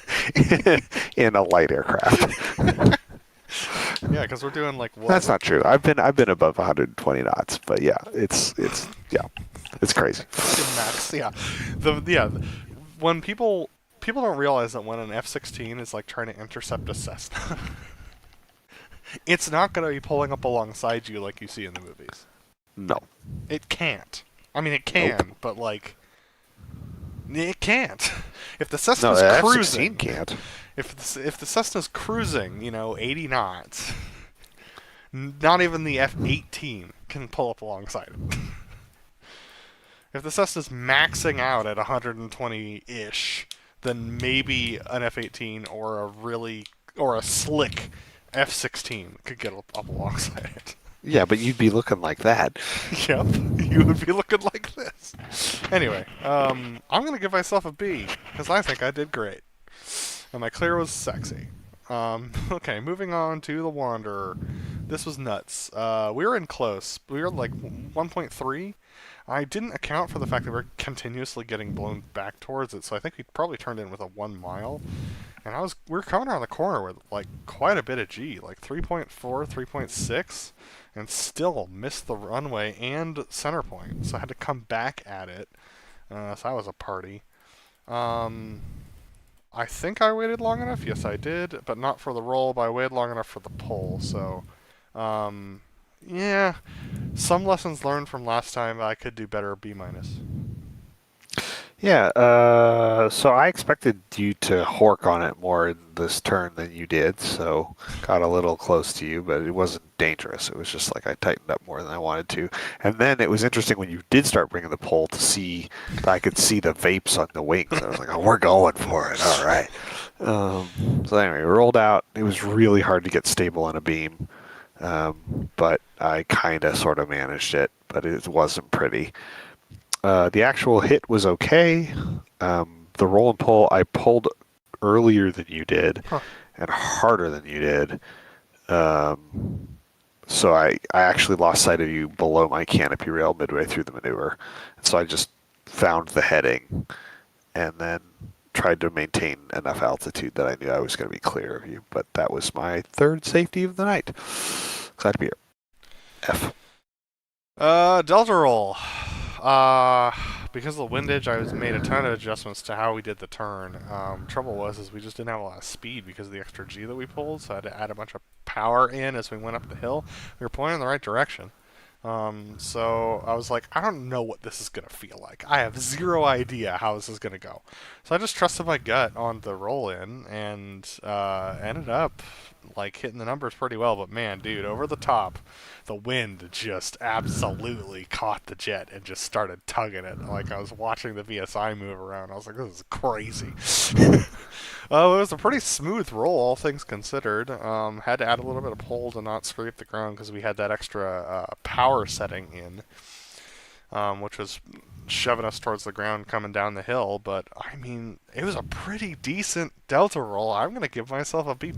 in a light aircraft. Yeah, because we're doing what? That's not true. I've been above 120 knots, but yeah, it's crazy. Max, yeah. When people don't realize that when an F-16 is trying to intercept a Cessna, it's not going to be pulling up alongside you like you see in the movies. No. It can't. I mean, it can, but it can't. If the Cessna's cruising, F-16 can't. If the Cessna's cruising, 80 knots, not even the F-18 can pull up alongside it. If the Cessna's maxing out at 120-ish, then maybe an F-18 or a slick F-16 could get up alongside it. Yeah, but you'd be looking like that. Yep, you would be looking like this. Anyway, I'm going to give myself a B, because I think I did great. And my clear was sexy. Okay, moving on to the Wanderer. This was nuts. We were in close. We were like 1.3. I didn't account for the fact that we are continuously getting blown back towards it, so I think we probably turned in with a 1 mile. And we were coming around the corner with like quite a bit of G, like 3.4, 3.6, and still missed the runway and center point. So I had to come back at it. So that was a party. I think I waited long enough. Yes, I did, but not for the roll. But I waited long enough for the pull. So, yeah, some lessons learned from last time. I could do better. B minus. Yeah, so I expected you to hork on it more in this turn than you did, so got a little close to you, but it wasn't dangerous. It was just like I tightened up more than I wanted to. And then it was interesting when you did start bringing the pole to see that I could see the vapes on the wings. I was like, oh, we're going for it. All right. So anyway, we rolled out. It was really hard to get stable on a beam, but I kind of sort of managed it, but it wasn't pretty. The actual hit was okay. The roll and pull, I pulled earlier than you did and harder than you did. So I actually lost sight of you below my canopy rail midway through the maneuver. So I just found the heading and then tried to maintain enough altitude that I knew I was going to be clear of you. But that was my third safety of the night. Glad to be here. F. Delta roll. Because of the windage, I made a ton of adjustments to how we did the turn. Trouble was we just didn't have a lot of speed because of the extra G that we pulled, so I had to add a bunch of power in as we went up the hill. We were pointing in the right direction. So I was like, I don't know what this is going to feel like. I have zero idea how this is going to go. So I just trusted my gut on the roll-in and ended up like hitting the numbers pretty well. But man, dude, over the top, the wind just absolutely caught the jet and just started tugging it. Like I was watching the VSI move around. I was like, this is crazy. It was a pretty smooth roll, all things considered. Had to add a little bit of pull to not scrape the ground because we had that extra power setting in, which was shoving us towards the ground coming down the hill. But, I mean, it was a pretty decent delta roll. I'm going to give myself a B+.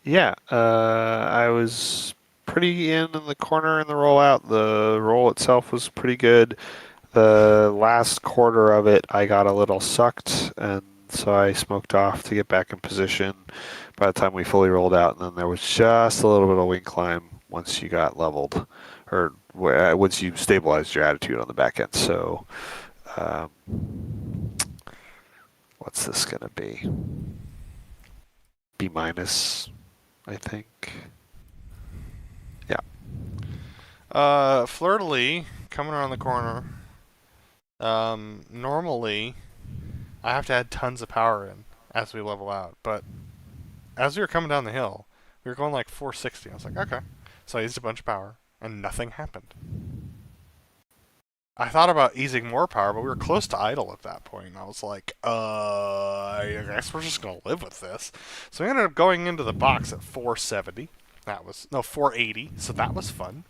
Yeah, I was pretty in the corner in the rollout. The roll itself was pretty good. The last quarter of it, I got a little sucked, and so I smoked off to get back in position by the time we fully rolled out. And then there was just a little bit of wing climb once you got leveled, or once you stabilized your attitude on the back end. So, what's this going to be? B minus, I think. Yeah. Flirtily, coming around the corner. Normally, I have to add tons of power in as we level out, but as we were coming down the hill, we were going like 460. I was like, okay. So I used a bunch of power, and nothing happened. I thought about easing more power, but we were close to idle at that point. I was like, I guess we're just going to live with this. So we ended up going into the box at 470. 480, so that was fun.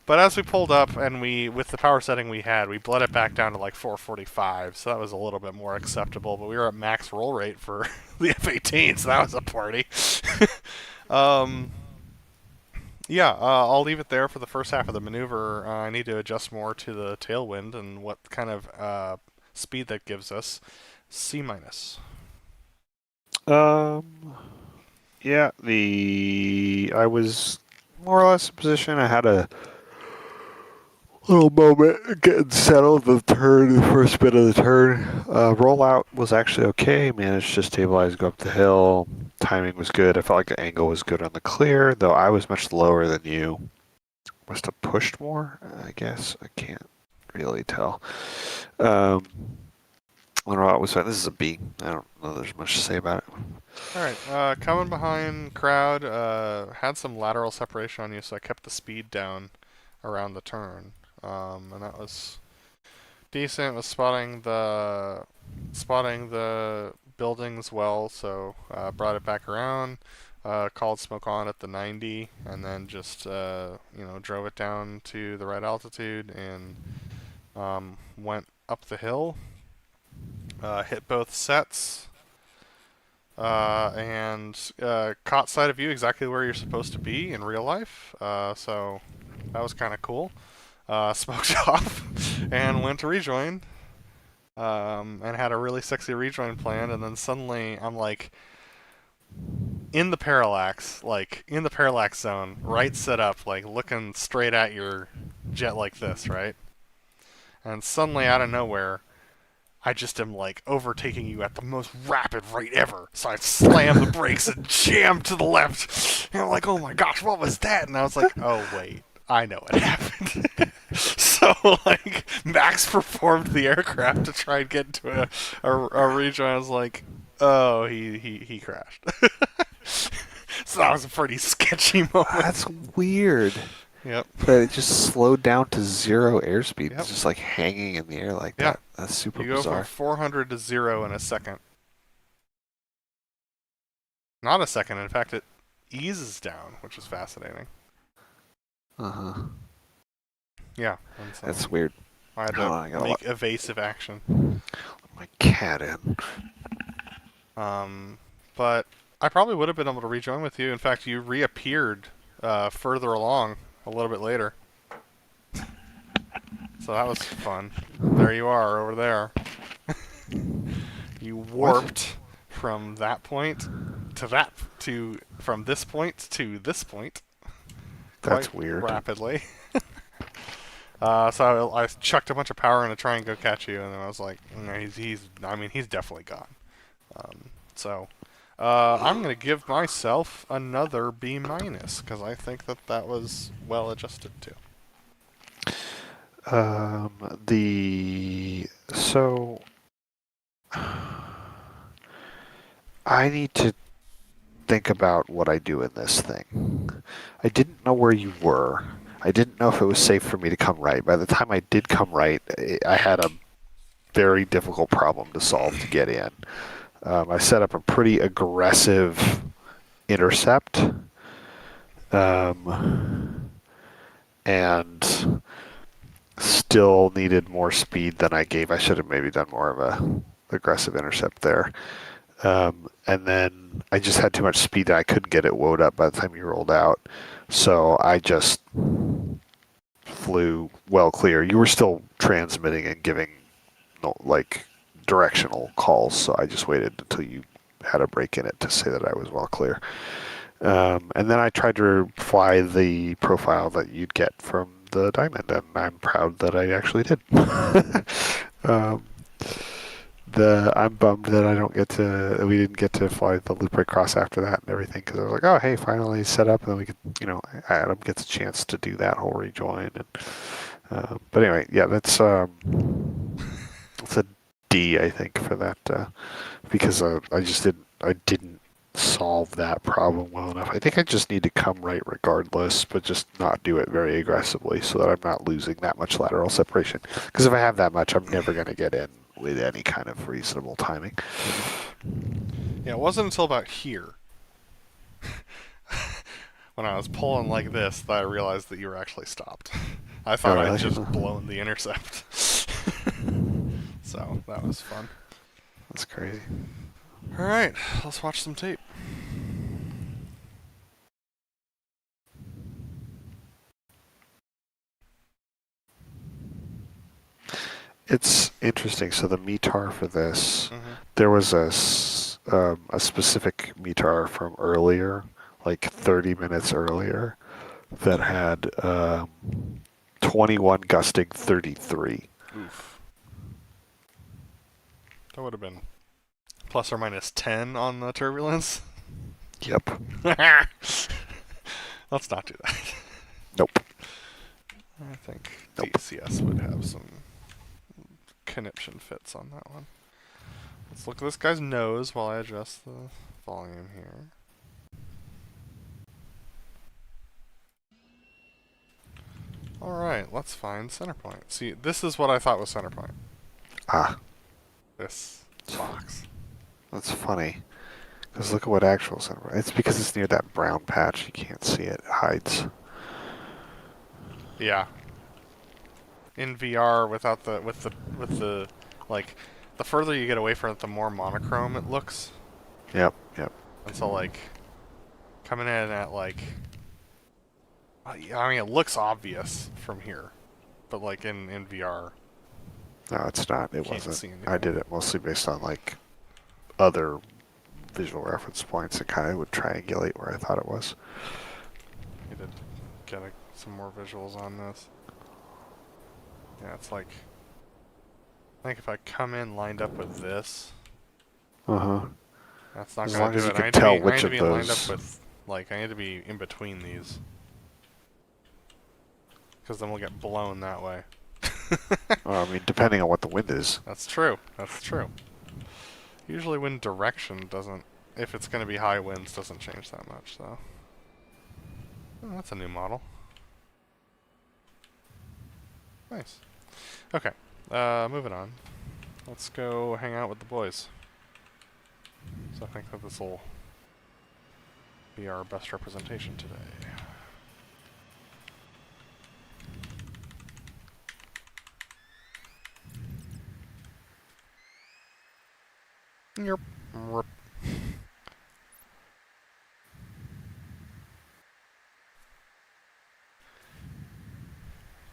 But as we pulled up and with the power setting we had, we bled it back down to like 445, so that was a little bit more acceptable. But we were at max roll rate for the F-18, so that was a party. Yeah, I'll leave it there for the first half of the maneuver. I need to adjust more to the tailwind and what kind of speed that gives us. C minus. Yeah, I was more or less in position. I had a little moment getting settled the first bit of the turn. Rollout was actually okay. Managed to stabilize, go up the hill. Timing was good. I felt like the angle was good on the clear, though I was much lower than you. Must have pushed more, I guess. I can't really tell. Rollout was fine. This is a B. I don't know there's much to say about it. Alright, coming behind crowd, had some lateral separation on you, so I kept the speed down around the turn. And that was decent. Was spotting the buildings well, so brought it back around, called smoke on at the 90, and then just drove it down to the right altitude and went up the hill. hit both sets, and caught sight of you exactly where you're supposed to be in real life. So that was kind of cool. Smoked off and went to rejoin, and had a really sexy rejoin plan. And then suddenly I'm like in the parallax zone, right set up, like looking straight at your jet like this, right? And suddenly out of nowhere, I just am like overtaking you at the most rapid rate ever. So I slammed the brakes and jammed to the left. And I'm like, oh my gosh, what was that? And I was like, oh wait, I know what happened. So like Max performed the aircraft to try and get into a rejoin. I was like, oh, he crashed. So that was a pretty sketchy moment. That's weird. Yep. But it just slowed down to 0 airspeed. Yep. It's just like hanging in the air like Yeah. that. That's super You go bizarre. from 400 to 0 in a second. Not a second. In fact, it eases down, which is fascinating. Uh-huh. Yeah. And so That's weird. I had Oh, I to gotta make evasive action. My cat in. But I probably would have been able to rejoin with you. In fact, you reappeared further along a little bit later. So that was fun. There you are, over there. You warped from that point to from this point to this point. That's Quite weird. rapidly. So I chucked a bunch of power in to try and go catch you, and then I was like, no, he's definitely gone. So I'm gonna give myself another B minus because I think that was well adjusted to. So I need to think about what I do in this thing. I didn't know where you were. I didn't know if it was safe for me to come right. By the time I did come right, I had a very difficult problem to solve to get in. I set up a pretty aggressive intercept, and still needed more speed than I gave. I should have maybe done more of a aggressive intercept there. And then I just had too much speed that I couldn't get it woed up by the time you rolled out. So I just flew well clear. You were still transmitting and giving like directional calls, so I just waited until you had a break in it to say that I was well clear. And then I tried to fly the profile that you'd get from the Diamond, and I'm proud that I actually did. I'm bummed that we didn't get to fly the loop right cross after that and everything, because I was like, oh, hey, finally set up, and then we could, Adam gets a chance to do that whole rejoin. And, but anyway, yeah, that's a D, I think, for that, because I didn't solve that problem well enough. I think I just need to come right regardless, but just not do it very aggressively so that I'm not losing that much lateral separation. Because if I have that much, I'm never going to get in with any kind of reasonable timing. Yeah, it wasn't until about here, when I was pulling like this, that I realized that you were actually stopped. I thought I'd just blown the intercept. So, that was fun. That's crazy. Alright, let's watch some tape. It's interesting. So the METAR for this, there was a specific METAR from earlier, like 30 minutes earlier, that had 21 gusting 33. Oof. That would have been plus or minus 10 on the turbulence. Yep. Let's not do that. Nope. I think Nope. DCS would have some conniption fits on that one. Let's look at this guy's nose while I adjust the volume here. Alright, let's find center point. See, this is what I thought was center point. Ah, This box. that's funny. Because look at what actual center. It's because it's near that brown patch. You can't see it. It hides. Yeah. In VR, without the with the like the further you get away from it, the more monochrome it looks. Yep, yep. And so, like, coming in at, like... I mean, it looks obvious from here. But, like, in VR... No, it's not. It Can't wasn't. see anything. I did it mostly based on, like, other visual reference points that kind of would triangulate where I thought it was. Need to get some more visuals on this. Yeah, it's like... I think if I come in lined up with this... Uh-huh. That's not As gonna long do as you it. can I need to tell be, I which need to of be lined up those- with... Like, I need to be in between these. Because then we'll get blown that way. I mean, depending on what the wind is. That's true. That's true. Usually wind direction doesn't... If it's going to be high winds, doesn't change that much, so... Oh, that's a new model. Nice. Okay. Moving on. Let's go hang out with the boys. So I think that this will be our best representation today. Yep. Rip.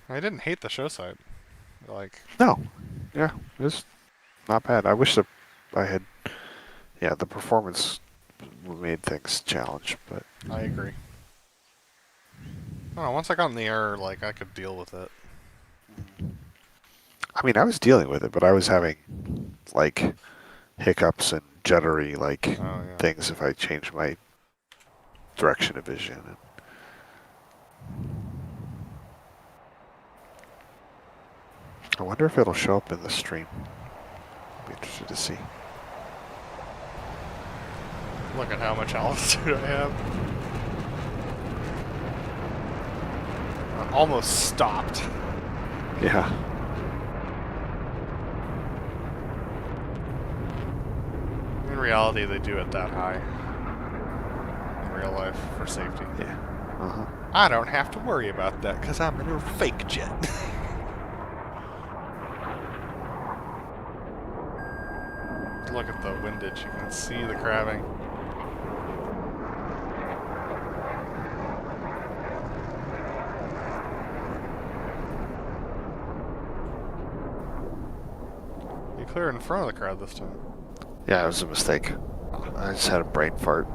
I didn't hate the show site. Like, No. Yeah, it's not bad. I wish that I had... Yeah, the performance made things challenge, but... I agree. I don't know, once I got in the air, like, I could deal with it. I mean, I was dealing with it, but I was having, like, hiccups and jittery, like, Oh, yeah. things if I changed my direction of vision. And I wonder if it'll show up in the stream. I'd be interested to see. Look at how much altitude I have. I almost stopped. Yeah. In reality, they do it that high. In real life, for safety. Yeah. Uh-huh. I don't have to worry about that, because I'm in a fake jet. Look at the windage, you can see the crabbing. You cleared in front of the crowd this time. Yeah, it was a mistake. I just had a brain fart.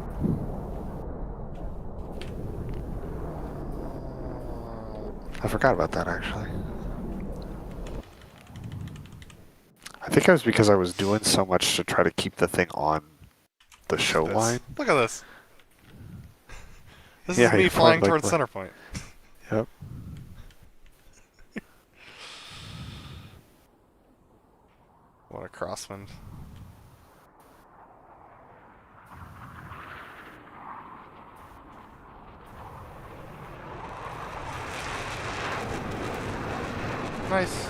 I forgot about that, actually. I think it was because I was doing so much to try to keep the thing on the show line. Look at this. This Yeah, is me you're flying like- towards center point. Yep. What a crosswind. Nice.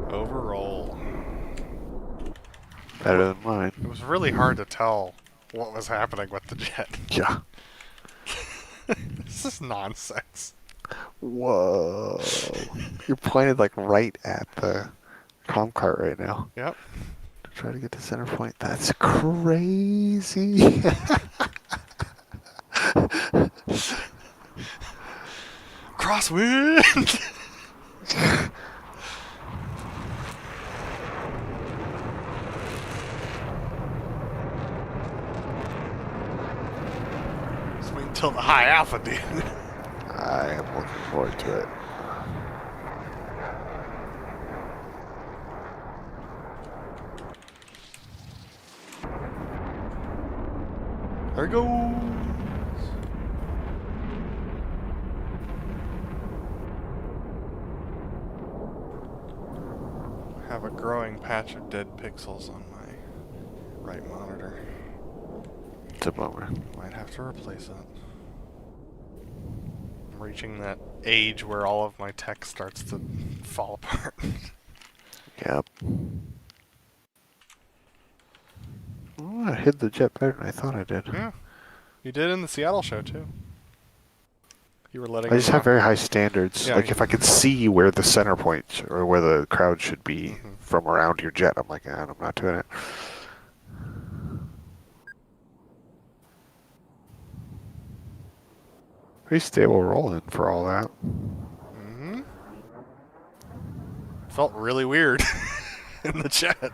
Overroll. Better than mine. It was really hard to tell what was happening with the jet. Yeah. This is nonsense. Whoa. You're pointed like right at the comm cart right now. Yep. To try to get to center point. That's crazy. Crosswind! Just wait until the high alpha, dude. I am looking forward to it. There it goes. I have a growing patch of dead pixels on my right monitor. It's a bummer. Might have to replace it. I'm reaching that age where all of my tech starts to fall apart. Yep. Oh, I hid the jet better than I thought I did. Yeah. You did in the Seattle show, too. You were letting I him just have know. very high standards. Yeah. Like if I could see where the center point or where the crowd should be from around your jet, I'm like, I'm not doing it. Pretty stable rolling for all that. Mm-hmm. Felt really weird in the jet.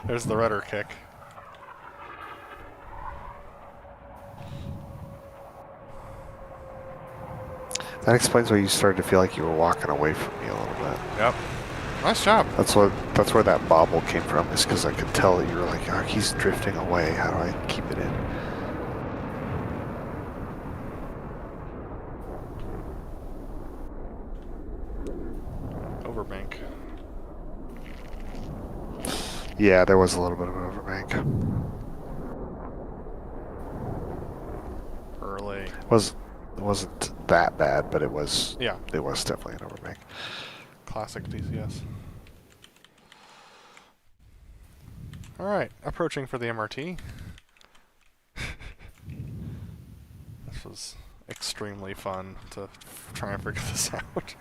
There's the rudder kick. That explains why you started to feel like you were walking away from me a little bit. Yep. Nice job. That's where that bobble came from, is because I could tell that you were like, oh, he's drifting away. How do I keep it in? Overbank. Yeah, there was a little bit of an overbank. Early. It wasn't that bad, but it was. Yeah. It was definitely an overbank. Classic DCS. Alright, approaching for the MRT. This was extremely fun to try and figure this out.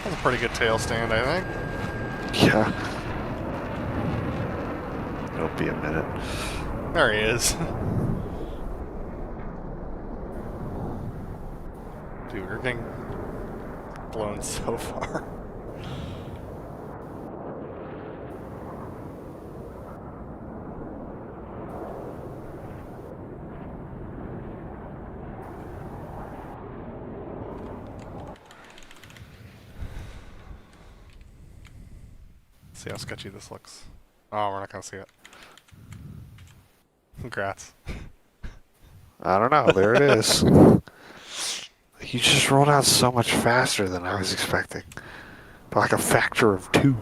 That's a pretty good tail stand, I think. Yeah. It'll be a minute. There he is. Dude, we're getting blown so far. See how sketchy this looks. Oh, we're not gonna see it. Congrats. I don't know. There it is. You just rolled out so much faster than I was expecting. By like a factor of 2.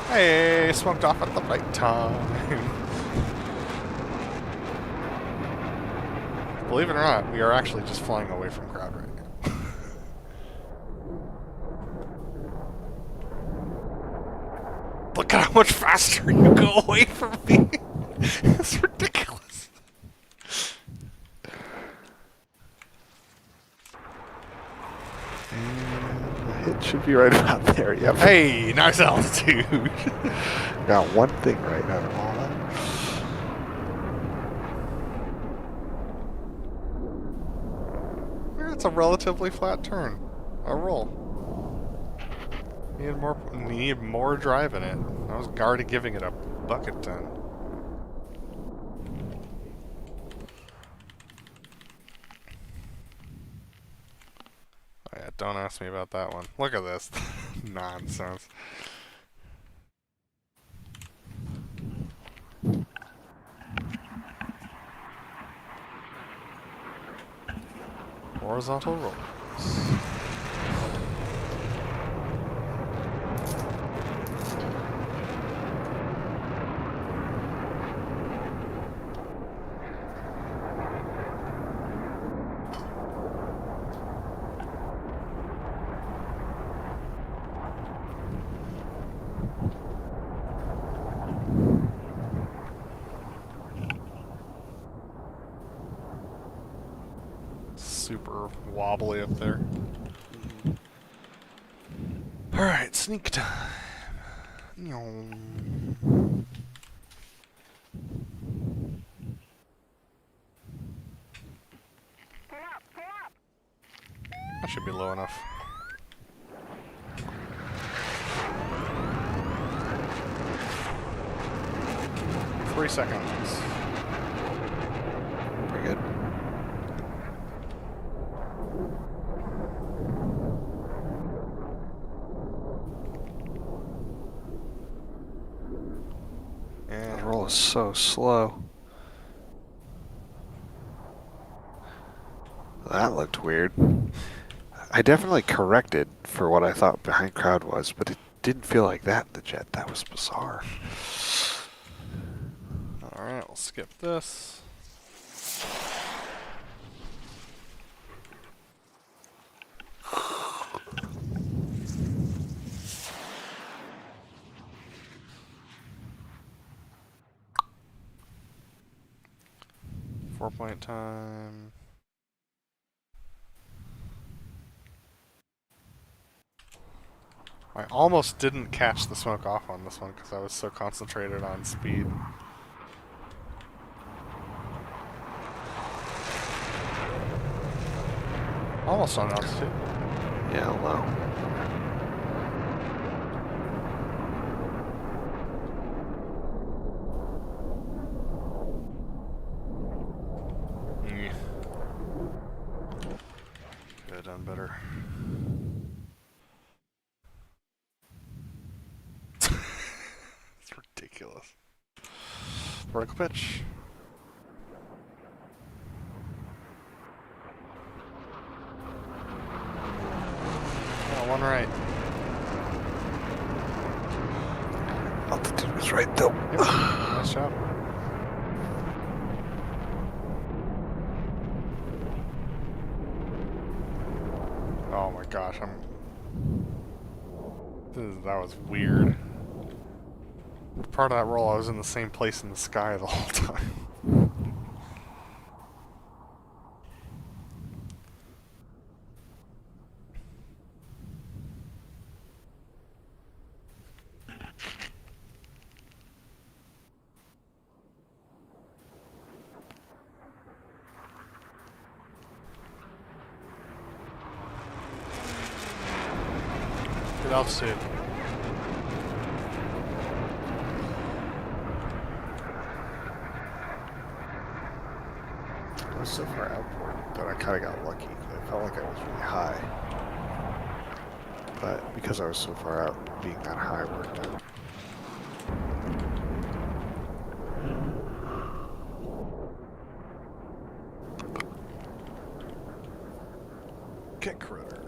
Hey, smoked off at the right time. Believe it or not, we are actually just flying away from crowd right now. Look at how much faster you go away from me. It's ridiculous. It should be right about there. Yep. Hey, nice altitude. Got one thing right out of all that. It's a relatively flat turn. A roll. Need more drive in it. I was already giving it a bucket ton. Oh yeah, don't ask me about that one. Look at this. Nonsense. Horizontal rolls. Super wobbly up there. Alright, sneak time. That should be low enough. Three seconds. Pretty good. And The roll is so slow. That looked weird. I definitely corrected for what I thought behind crowd was, but it didn't feel like that in the jet. That was bizarre. Alright, we'll skip this. Four-point time. I almost didn't catch the smoke off on this one because I was so concentrated on speed. Almost on altitude. Yeah, low. Could have done better. It's ridiculous. Vertical pitch. Oh, one right. Altitude was right though. Yep. Nice job. Oh my gosh, that was weird. Part of that roll, I was in the same place in the sky the whole time. Good altitude. I was so far outboard that I kind of got lucky. I felt like I was really high. But because I was so far out, being that high worked out. Get critter.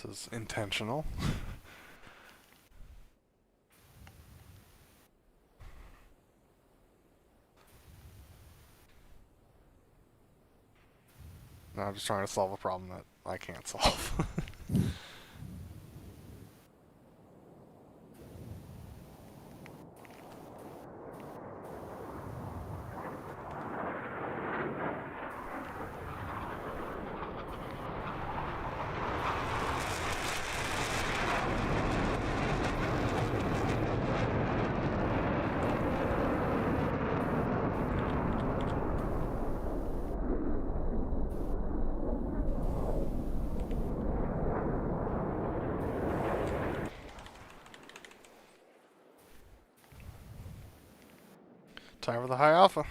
This is intentional. No, I'm just trying to solve a problem that I can't solve. Time for the high alpha.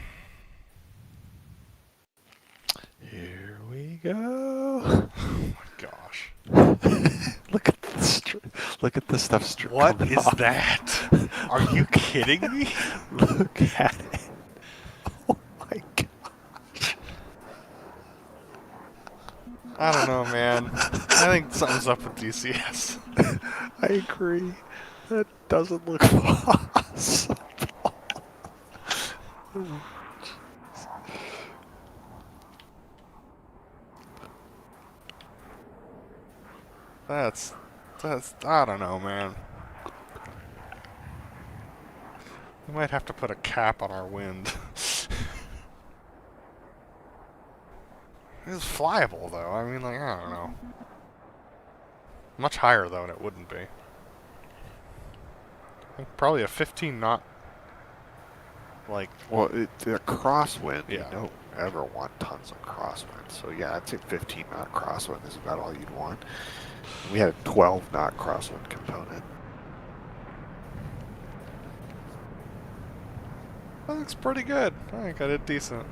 Here we go. Oh my gosh. Look at the stuff What coming is off. that? Are you kidding me? Look at it. Oh my god. I don't know, man. I think something's up with DCS. I agree. That doesn't look possible. That's, I don't know, man. We might have to put a cap on our wind. It's flyable, though. I mean, like, I don't know. Much higher, though, than it wouldn't be. I think probably a 15 knot, like... Well, it's a crosswind. Yeah. You know, ever want tons of crosswind. So yeah, I'd say 15 knot crosswind is about all you'd want. We had a 12 knot crosswind component. That looks pretty good. I think I did decent.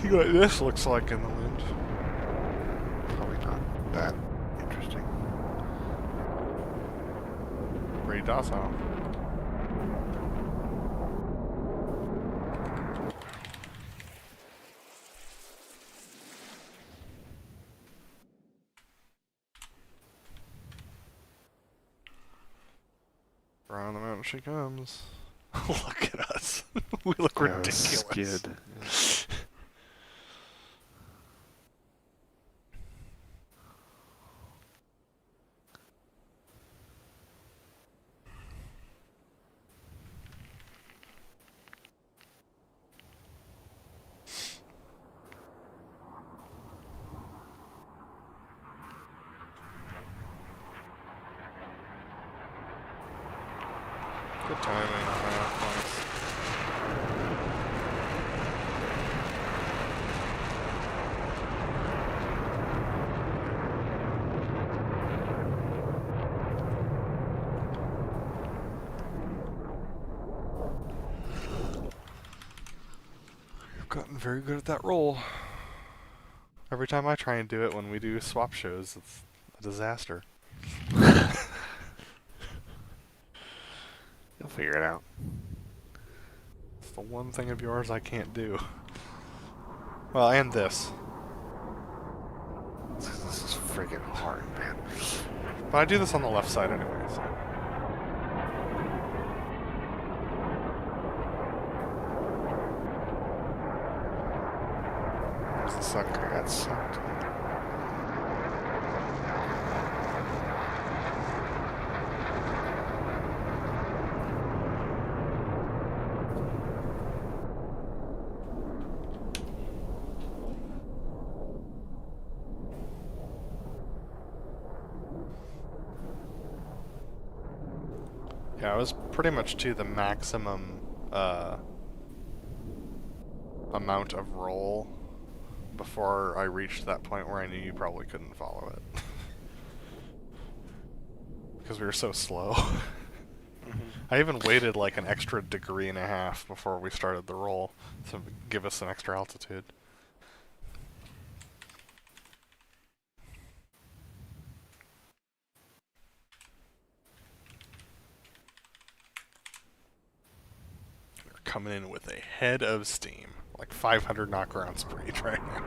See what this looks like in the wind. Probably not that interesting. Pretty docile. Around the mountain she comes. Look at us. We look ridiculous. Skid. Good timing. Nice. You've gotten very good at that roll. Every time I try and do it when we do swap shows, it's a disaster. You'll figure it out. It's the one thing of yours I can't do. Well, and this. This is friggin' hard, man. But I do this on the left side anyway, so. There's the sucker. That sucked. Yeah, I was pretty much to the maximum amount of roll before I reached that point where I knew you probably couldn't follow it. Because we were so slow. I even waited like an extra degree and a half before we started the roll to give us an extra altitude. Coming in with a head of steam, like 500 knot ground speed right now.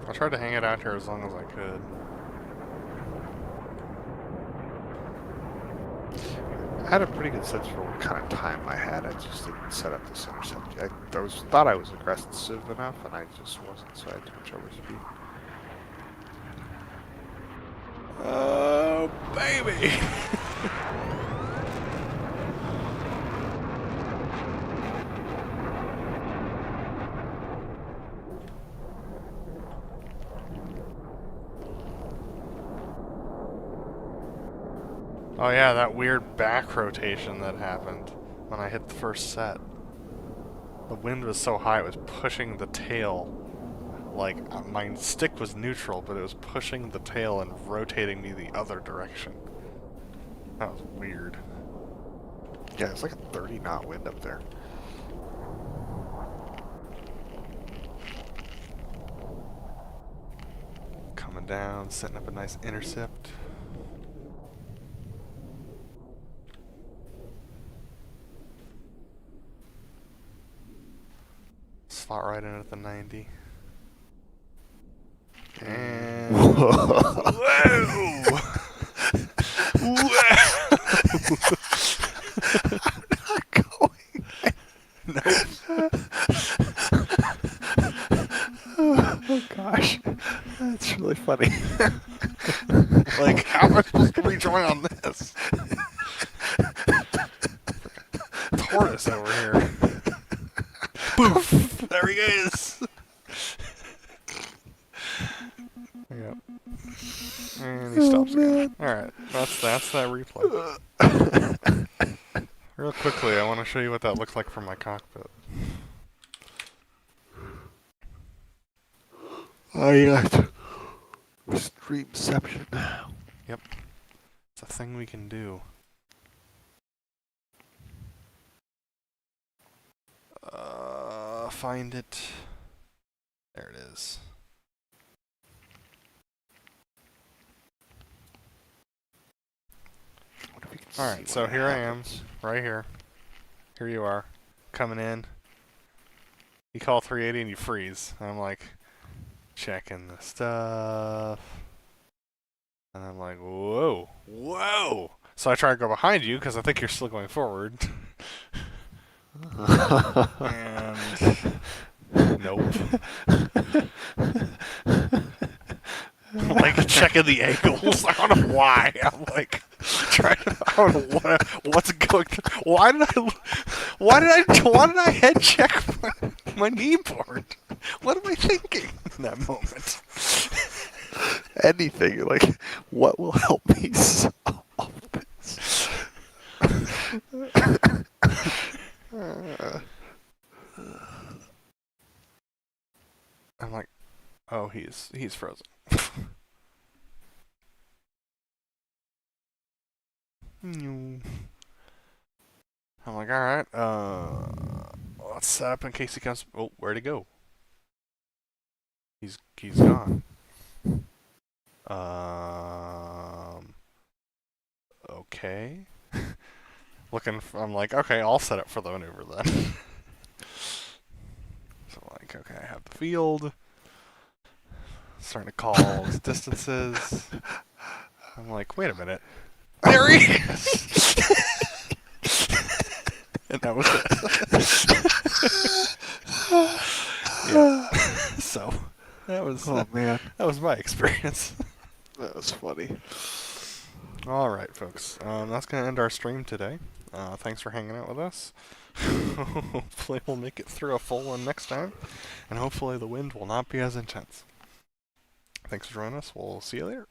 I tried to hang it out here as long as I could. I had a pretty good sense for what kind of time I had. I just didn't set up this intercept. Thought I was aggressive enough, and I just wasn't, so I had too much overspeed. Oh, baby! Oh yeah, that weird back rotation that happened when I hit the first set. The wind was so high it was pushing the tail. Like, my stick was neutral, but it was pushing the tail and rotating me the other direction. That was weird. Yeah, it's like a 30 knot wind up there. Coming down, setting up a nice intercept. Slot right in at the 90. And... Whoa! Whoa! That's really funny. Like, how am I supposed to rejoin on this? Tortoise over here. Poof! There he is! Yep. And he stops again. Alright, that's that replay. Real quickly, I want to show you what that looks like from my cockpit. I got streamception. Yep. It's a thing we can do. Find it. There it is. Alright, so here I am, right here. Here you are, coming in. You call 380 and you freeze. And I'm like, checking the stuff. And I'm like, whoa, whoa! So I try to go behind you because I think you're still going forward. And nope. I'm like checking the angles. I don't know why. I'm like trying to. I don't know what's going. Why did I head check my kneeboard? What am I thinking in that moment? Anything, like, what will help me solve this? I'm like, oh, he's frozen. I'm like, alright, let's set up in case he comes. Oh, where'd he go? He's gone. Okay. I'm like, okay, I'll set up for the maneuver then. So I'm like, okay, I have the field. Starting to call his distances. I'm like, wait a minute. There he is! And that was it. Yeah. So, that was, Oh, man. that was my experience. That was funny. Alright, folks. That's going to end our stream today. Thanks for hanging out with us. Hopefully we'll make it through a full one next time. And hopefully the wind will not be as intense. Thanks for joining us. We'll see you later.